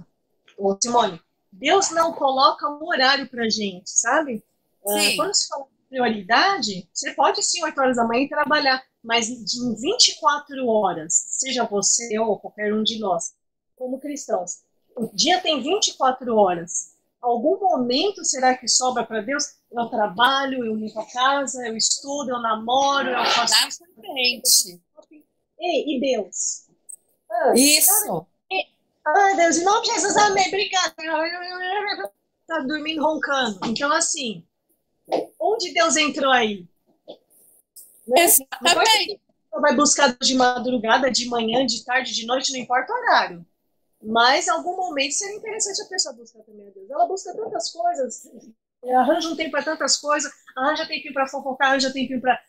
Simone, Deus não coloca um horário pra gente, sabe? Sim, Quando se fala de prioridade, você pode sim 8 horas da manhã trabalhar, mas em 24 horas, seja você ou qualquer um de nós, como cristãos, o dia tem 24 horas. Algum momento será que sobra para Deus? Eu trabalho, eu limpo a casa, eu estudo, eu namoro, eu faço isso. exatamente. Ei, e Deus? Ah, Isso. Ai, Deus, em nome de Jesus, amém. Obrigada. Tá dormindo roncando. Então, assim, onde Deus entrou aí? Né? Não importa Exatamente. que você vai buscar de madrugada, de manhã, de tarde, de noite, não importa o horário. Mas, em algum momento, seria interessante a pessoa buscar também a Deus. Ela busca tantas coisas, arranja um tempo para tantas coisas, arranja tempinho para fofocar, arranja tempinho para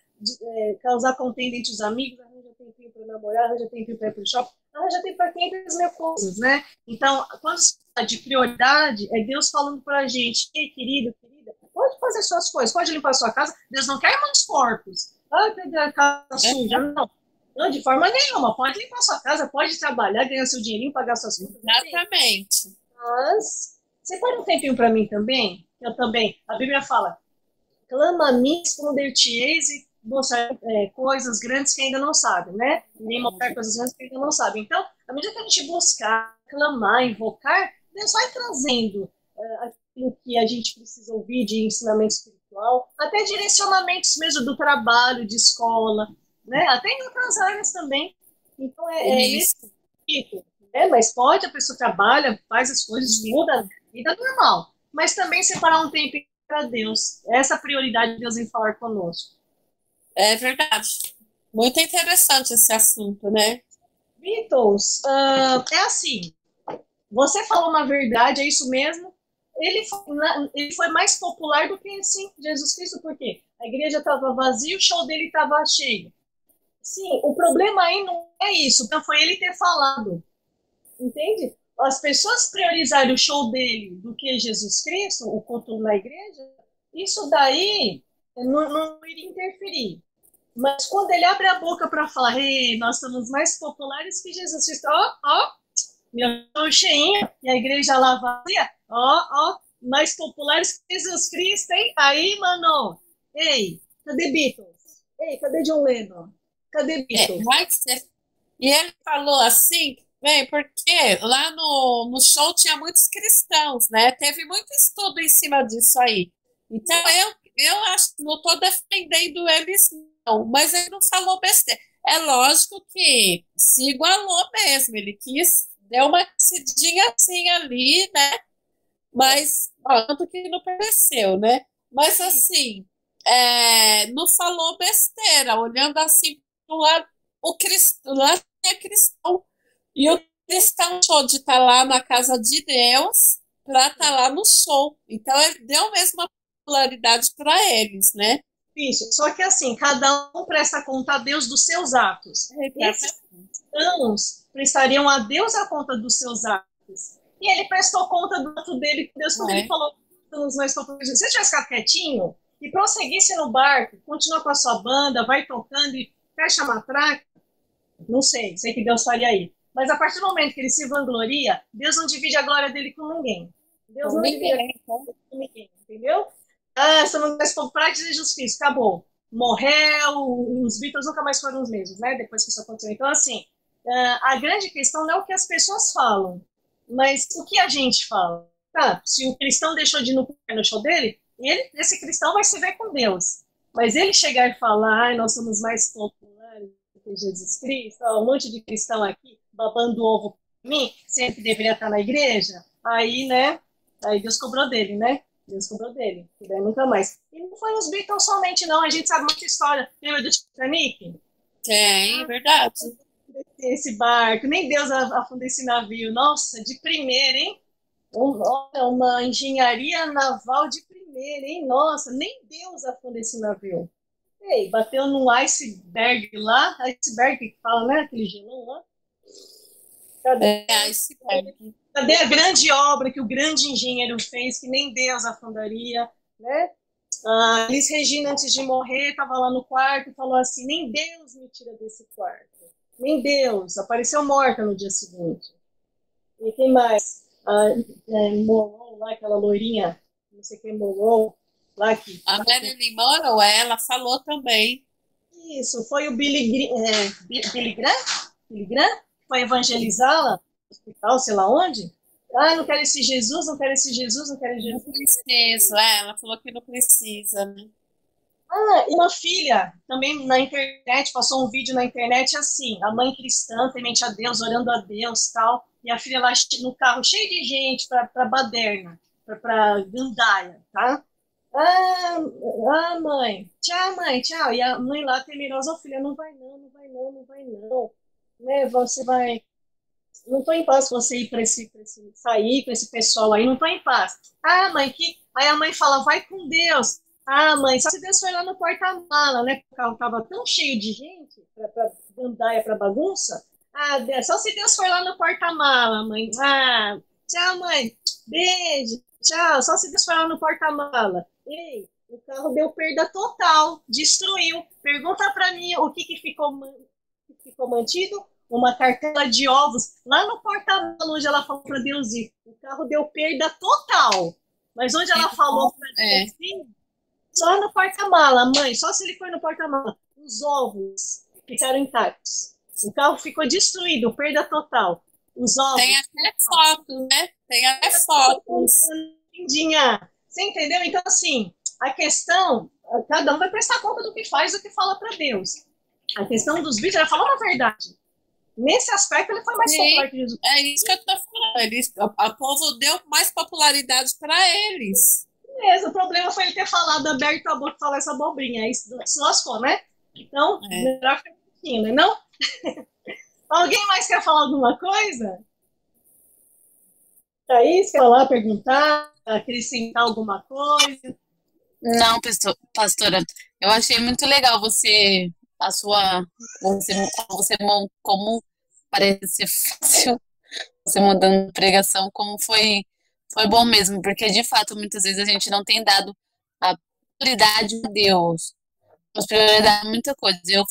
causar contenda entre os amigos, arranja tempinho para namorar, arranja tempinho para ir para o shopping, arranja tempo para 500 mil coisas, né? Então, quando se fala de prioridade, é Deus falando para a gente, ei, querido, querida, pode fazer suas coisas, pode limpar sua casa, Deus não quer mãos porcos, pegar a casa suja, não. Não, de forma nenhuma, pode limpar sua casa, pode trabalhar, ganhar seu dinheirinho, pagar suas contas. Exatamente. Mas, você pode um tempinho para mim também? Eu também. A Bíblia fala, clama a mim, responder-te-eis e mostrar coisas grandes que ainda não sabem, né? Nem mostrar coisas grandes que ainda não sabem. Então, à medida que a gente buscar, clamar, invocar, Deus vai trazendo aquilo que a gente precisa ouvir de ensinamento espiritual, até direcionamentos mesmo do trabalho, de escola, né? Até em outras áreas também. Então, nesse tipo. Mas pode, a pessoa trabalha, faz as coisas, muda, vida normal. Mas também separar um tempo para Deus. Essa prioridade de Deus em falar conosco. É verdade. Muito interessante esse assunto, né? Beatles, é assim, você falou uma verdade, é isso mesmo. Ele foi mais popular do que sim, Jesus Cristo, por quê? A igreja estava vazia, o show dele estava cheio. Sim, o problema aí não é isso, não foi ele ter falado, entende? As pessoas priorizarem o show dele do que Jesus Cristo, o culto na igreja, isso daí não iria interferir. Mas quando ele abre a boca para falar, ei, nós somos mais populares que Jesus Cristo, ó, meu show cheinho, e a igreja lá vazia, ó, mais populares que Jesus Cristo, hein? Aí, mano, ei, cadê Beatles? Ei, cadê John Lennon? Cadê Beatles? E ele falou assim, bem, porque lá no show tinha muitos cristãos, né? Teve muito estudo em cima disso aí. Então, eu acho, não estou defendendo eles, não, mas ele não falou besteira. É lógico que se igualou mesmo, ele deu uma cidinha assim ali, né? Mas, tanto que não pereceu, né? Mas, assim, não falou besteira, olhando assim pro lado, lá é cristão, e o cristão show de estar lá na casa de Deus para estar lá no show. Então, ele deu mesmo uma popularidade para eles, né? Isso, só que assim, cada um presta conta a Deus dos seus atos. Esses cristãos prestariam a Deus a conta dos seus atos. E ele prestou conta do ato dele com Deus quando ele falou se você tivesse ficado quietinho e prosseguisse no barco, continua com a sua banda, vai tocando e fecha a matraca, não sei que Deus faria aí. Mas a partir do momento que ele se vangloria, Deus não divide a glória dele com ninguém. Deus não divide a glória dele com ninguém, entendeu? Somos mais populares de Jesus Cristo, acabou. Morreu, os Beatles nunca mais foram os mesmos, né? Depois que isso aconteceu. Então, assim, a grande questão não é o que as pessoas falam, mas o que a gente fala. Tá, se o cristão deixou de ir no show dele, esse cristão vai se ver com Deus. Mas ele chegar e falar, nós somos mais populares do que Jesus Cristo, um monte de cristão aqui babando ovo pra mim, sendo que deveria estar na igreja, aí, né? Aí Deus cobrou dele, né? Deus cobrou dele, e daí nunca mais. E não foi os Beatles somente, não. A gente sabe muita história. Lembra do Titanic? Tem, verdade. Esse barco, nem Deus afundou esse navio. Nossa, de primeira, hein? Uma engenharia naval de primeira, hein? Nossa, nem Deus afundou esse navio. Ei, bateu num iceberg lá, iceberg que fala, né? Aquele gelão lá. Cadê? Iceberg. Cadê a grande obra que o grande engenheiro fez, que nem Deus afundaria, né? Elis Regina, antes de morrer, estava lá no quarto e falou assim, nem Deus me tira desse quarto. Nem Deus. Apareceu morta no dia seguinte. E quem mais? Monroe, lá, aquela loirinha, não sei quem Monroe, lá que... A Marilyn Monroe, ela falou também. Isso, foi o Billy Graham? Billy Graham? Foi evangelizá-la no hospital, sei lá onde. Não quero esse Jesus, não quero esse Jesus, não quero esse Jesus. Não precisa, ela falou que não precisa, né? E uma filha, também na internet, passou um vídeo na internet assim, a mãe cristã, temente a Deus, orando a Deus, tal, e a filha lá no carro, cheio de gente, para Baderna, para Gandaia, tá? Mãe, tchau. E a mãe lá temerosa, filha, não vai não. Né, você vai... Não tô em paz você ir sair com esse pessoal aí, não tô em paz. Mãe, Aí a mãe fala, vai com Deus. Mãe, só se Deus foi lá no porta-mala, né? O carro tava tão cheio de gente pra gandaia, pra bagunça. Deus, só se Deus foi lá no porta-mala, mãe. Tchau, mãe. Beijo. Tchau. Só se Deus foi lá no porta-mala. Ei, o carro deu perda total. Destruiu. Pergunta pra mim o que ficou mantido. Uma cartela de ovos lá no porta-mala, onde ela falou pra Deus ir. O carro deu perda total. Mas onde ela falou pra Deus ir, só no porta-mala, mãe. Só se ele foi no porta-mala. Os ovos ficaram intactos. O carro ficou destruído, perda total. Os ovos... Tem até foto, né? Tem até fotos. Lindinha. Você entendeu? Então, assim, a questão... Cada um vai prestar conta do que faz, do que fala para Deus. A questão dos vídeos, ela falou uma verdade. Nesse aspecto, ele foi mais popular que Jesus. É isso que eu tô falando. O povo deu mais popularidade para eles. Beleza, o problema foi ele ter falado, aberto a boca e falar essa abobrinha. Aí se lascou, né? Então, melhor pouquinho, né, não? Alguém mais quer falar alguma coisa? Thaís, quer falar, perguntar, acrescentar alguma coisa? Não, pastora, eu achei muito legal você, a sua, como parece ser fácil, você mandando pregação, como foi bom mesmo, porque de fato muitas vezes a gente não tem dado a prioridade a Deus, temos prioridade a muita coisa. Eu,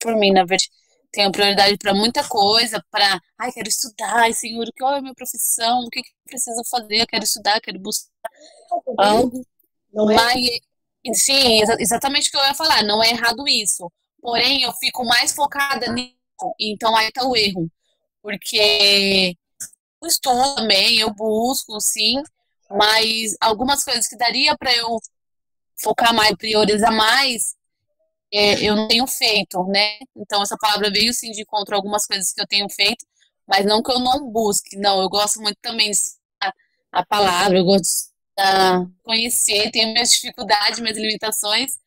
por mim, na verdade, tenho prioridade para muita coisa, para, ai, quero estudar, ai, Senhor, qual é a minha profissão, o que que eu preciso fazer, eu quero estudar, quero buscar algo. Não é? Mas, sim, exatamente o que eu ia falar, não é errado isso. Porém, eu fico mais focada nisso, então aí tá o erro. Porque eu estudo também, eu busco, sim, mas algumas coisas que daria para eu focar mais, priorizar mais, eu não tenho feito, né? Então essa palavra veio sim de encontro a algumas coisas que eu tenho feito, mas não que eu não busque, não, eu gosto muito também de estudar a palavra, eu gosto de conhecer, tenho minhas dificuldades, minhas limitações,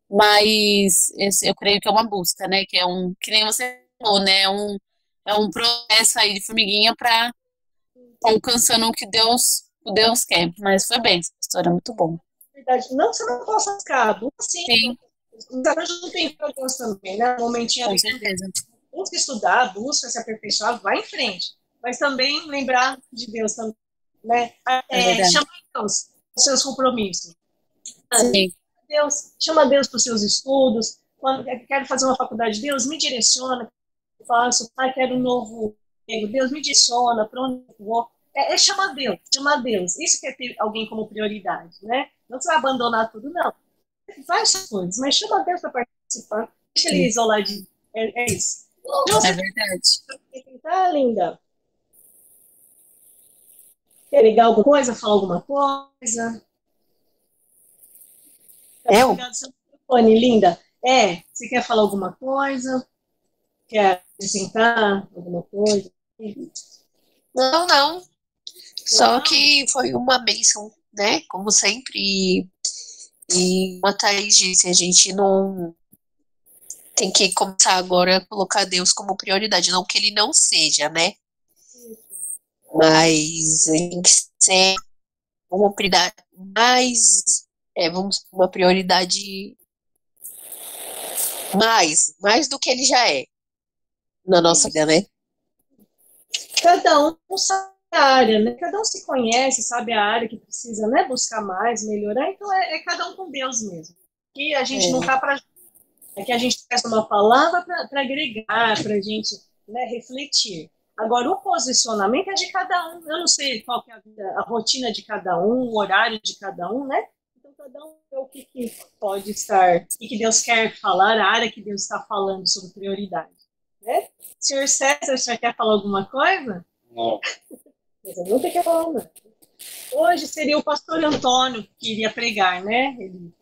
mas eu creio que é uma busca, né? Que é que nem você falou, né? É um processo aí de formiguinha para alcançando o Deus quer. Mas foi bem, essa história é muito bom. Verdade. Não que você não possa buscar, busca sim. Sim, Os arranjos não tem para Deus também, né? Um momentinho com ali, certeza. busca estudar, busca se aperfeiçoar, vai em frente. Mas também lembrar de Deus também, né? É verdade. Chama Deus os seus compromissos. Sim, Chama Deus para os seus estudos. Quando quero fazer uma faculdade, Deus me direciona, eu faço, quero um novo emprego, Deus me direciona, para onde eu vou. Chamar Deus, chamar Deus. Isso que é ter alguém como prioridade, né? Não você vai abandonar tudo, não. Várias coisas, mas chama Deus para participar. Deixa ele sim, isoladinho. É isso. E é você verdade. tá, linda? Quer ligar alguma coisa, falar alguma coisa? Tá Eu? ligado seu telefone, linda? Você quer falar alguma coisa? Quer acrescentar alguma coisa? Não, não. Só Não? que foi uma bênção, né? Como sempre. E como a Thaís disse, a gente não tem que começar agora a colocar Deus como prioridade. Não que ele não seja, né? Mas a gente tem que ser uma prioridade mais. Uma prioridade mais do que ele já é na nossa vida, né? Cada um sabe a área, né? Cada um se conhece, sabe a área que precisa, né? Buscar mais, melhorar. Então é cada um com Deus mesmo. E a gente não tá para. É que a gente traz uma palavra para agregar, para a gente, né, refletir. Agora, o posicionamento é de cada um. Eu não sei qual que é a rotina de cada um, o horário de cada um, né? Então, cada um vê o que pode estar, o que Deus quer falar, a área que Deus está falando sobre prioridade. Né? Senhor César, você quer falar alguma coisa? Não. Mas eu não quer falar nada. Hoje seria o pastor Antônio que iria pregar, né?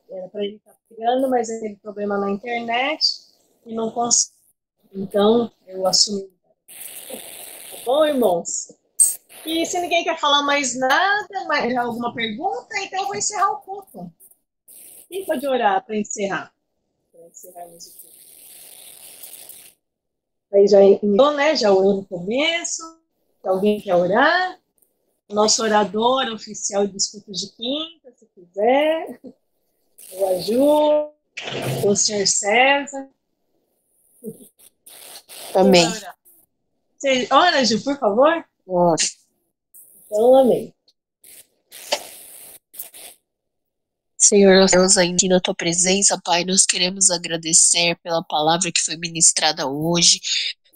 Era para ele estar pregando, mas ele teve problema na internet e não conseguiu. Então, eu assumi. Tá bom, irmãos? E se ninguém quer falar mais nada, mais alguma pergunta, então eu vou encerrar o culto. Quem pode orar para encerrar? Para encerrarmos o culto. Aí já entrou, né? Já orou no começo. Se alguém quer orar, nosso orador oficial dos cultos de quinta, se quiser. O Aju, o senhor César. Amém. Você ora, Ju, por favor? Ora. Então, amém. Senhor Deus, ainda na tua presença, Pai, nós queremos agradecer pela palavra que foi ministrada hoje.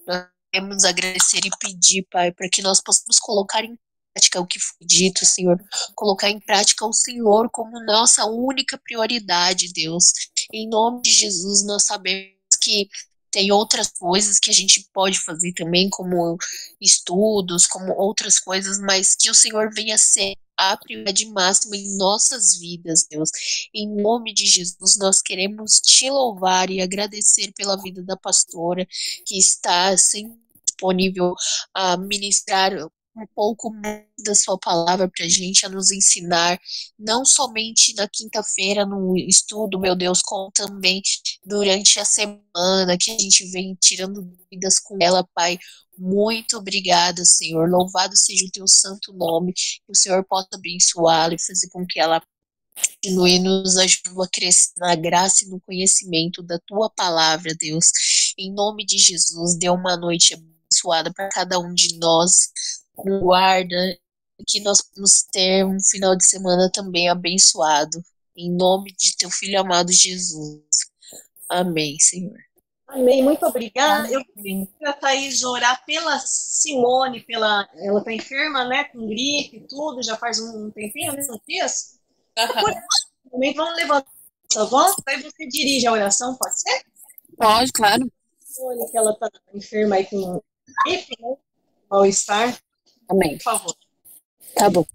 Nós queremos agradecer e pedir, Pai, para que nós possamos colocar em prática o que foi dito, Senhor. Colocar em prática o Senhor como nossa única prioridade, Deus. Em nome de Jesus, nós sabemos que tem outras coisas que a gente pode fazer também, como estudos, como outras coisas, mas que o Senhor venha ser a prioridade máxima em nossas vidas, Deus. Em nome de Jesus, nós queremos te louvar e agradecer pela vida da pastora, que está sempre disponível a ministrar um pouco mais da sua palavra para a gente, a nos ensinar, não somente na quinta-feira no estudo, meu Deus, como também durante a semana, que a gente vem tirando dúvidas com ela, Pai. Muito obrigada, Senhor. Louvado seja o teu santo nome. Que o Senhor possa abençoá-la e fazer com que ela continue nos ajudando a crescer na graça e no conhecimento da tua palavra, Deus. Em nome de Jesus, dê uma noite abençoada para cada um de nós. Guarda, e que nós vamos ter um final de semana também abençoado. Em nome de teu filho amado Jesus. Amém, Senhor. Amém, muito obrigada. Eu Amém. pedi para a Thaís orar pela Simone, ela está enferma, né, com gripe e tudo, já faz um tempinho, uns dias. Também vamos levantar, tá bom? Aí você dirige a oração, pode ser? Pode, claro. Simone, que ela está enferma aí com gripe, né? Mal-estar. Amém. Por favor. Tá bom.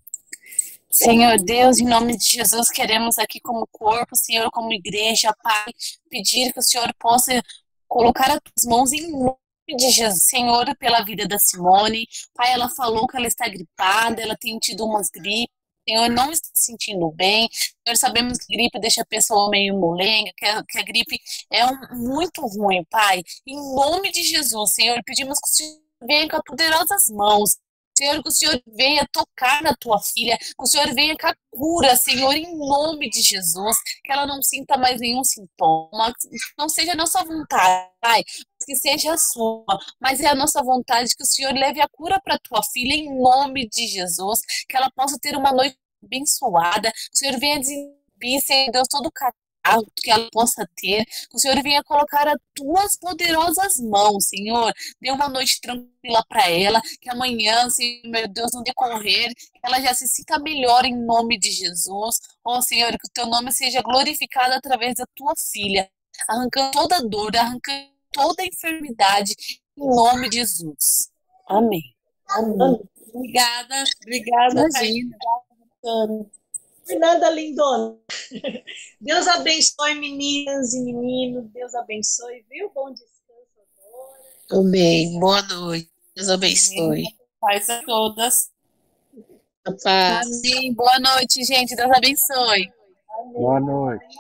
Senhor Deus, em nome de Jesus, queremos aqui como corpo, Senhor, como igreja, Pai, pedir que o Senhor possa colocar as tuas mãos em nome de Jesus, Senhor, pela vida da Simone. Pai, ela falou que ela está gripada, ela tem tido umas gripes. Senhor, não está se sentindo bem. Senhor, sabemos que gripe deixa a pessoa meio molenga, que a gripe é muito ruim, Pai. Em nome de Jesus, Senhor, pedimos que o Senhor venha com as poderosas mãos. Senhor, que o Senhor venha tocar na tua filha, que o Senhor venha com a cura, Senhor, em nome de Jesus, que ela não sinta mais nenhum sintoma, que não seja a nossa vontade, Pai, que seja a sua, mas é a nossa vontade que o Senhor leve a cura para tua filha, em nome de Jesus, que ela possa ter uma noite abençoada, que o Senhor venha desentupir, Senhor Deus, todo o catarro que ela possa ter, que o Senhor venha colocar as tuas poderosas mãos, Senhor, dê uma noite tranquila para ela, que amanhã, Senhor, meu Deus, no decorrer, que ela já se sinta melhor em nome de Jesus. Oh, Senhor, que o teu nome seja glorificado através da tua filha, arrancando toda dor, arrancando toda enfermidade, em nome de Jesus. Amém. Amém. Obrigada, Imagina. Por nada, lindona. Deus abençoe, meninas e meninos. Deus abençoe, viu? Bom descanso agora. Amém. Boa noite. Deus abençoe. Paz a todas. A paz. Amém. Boa noite, gente. Deus abençoe. Amém. Boa noite.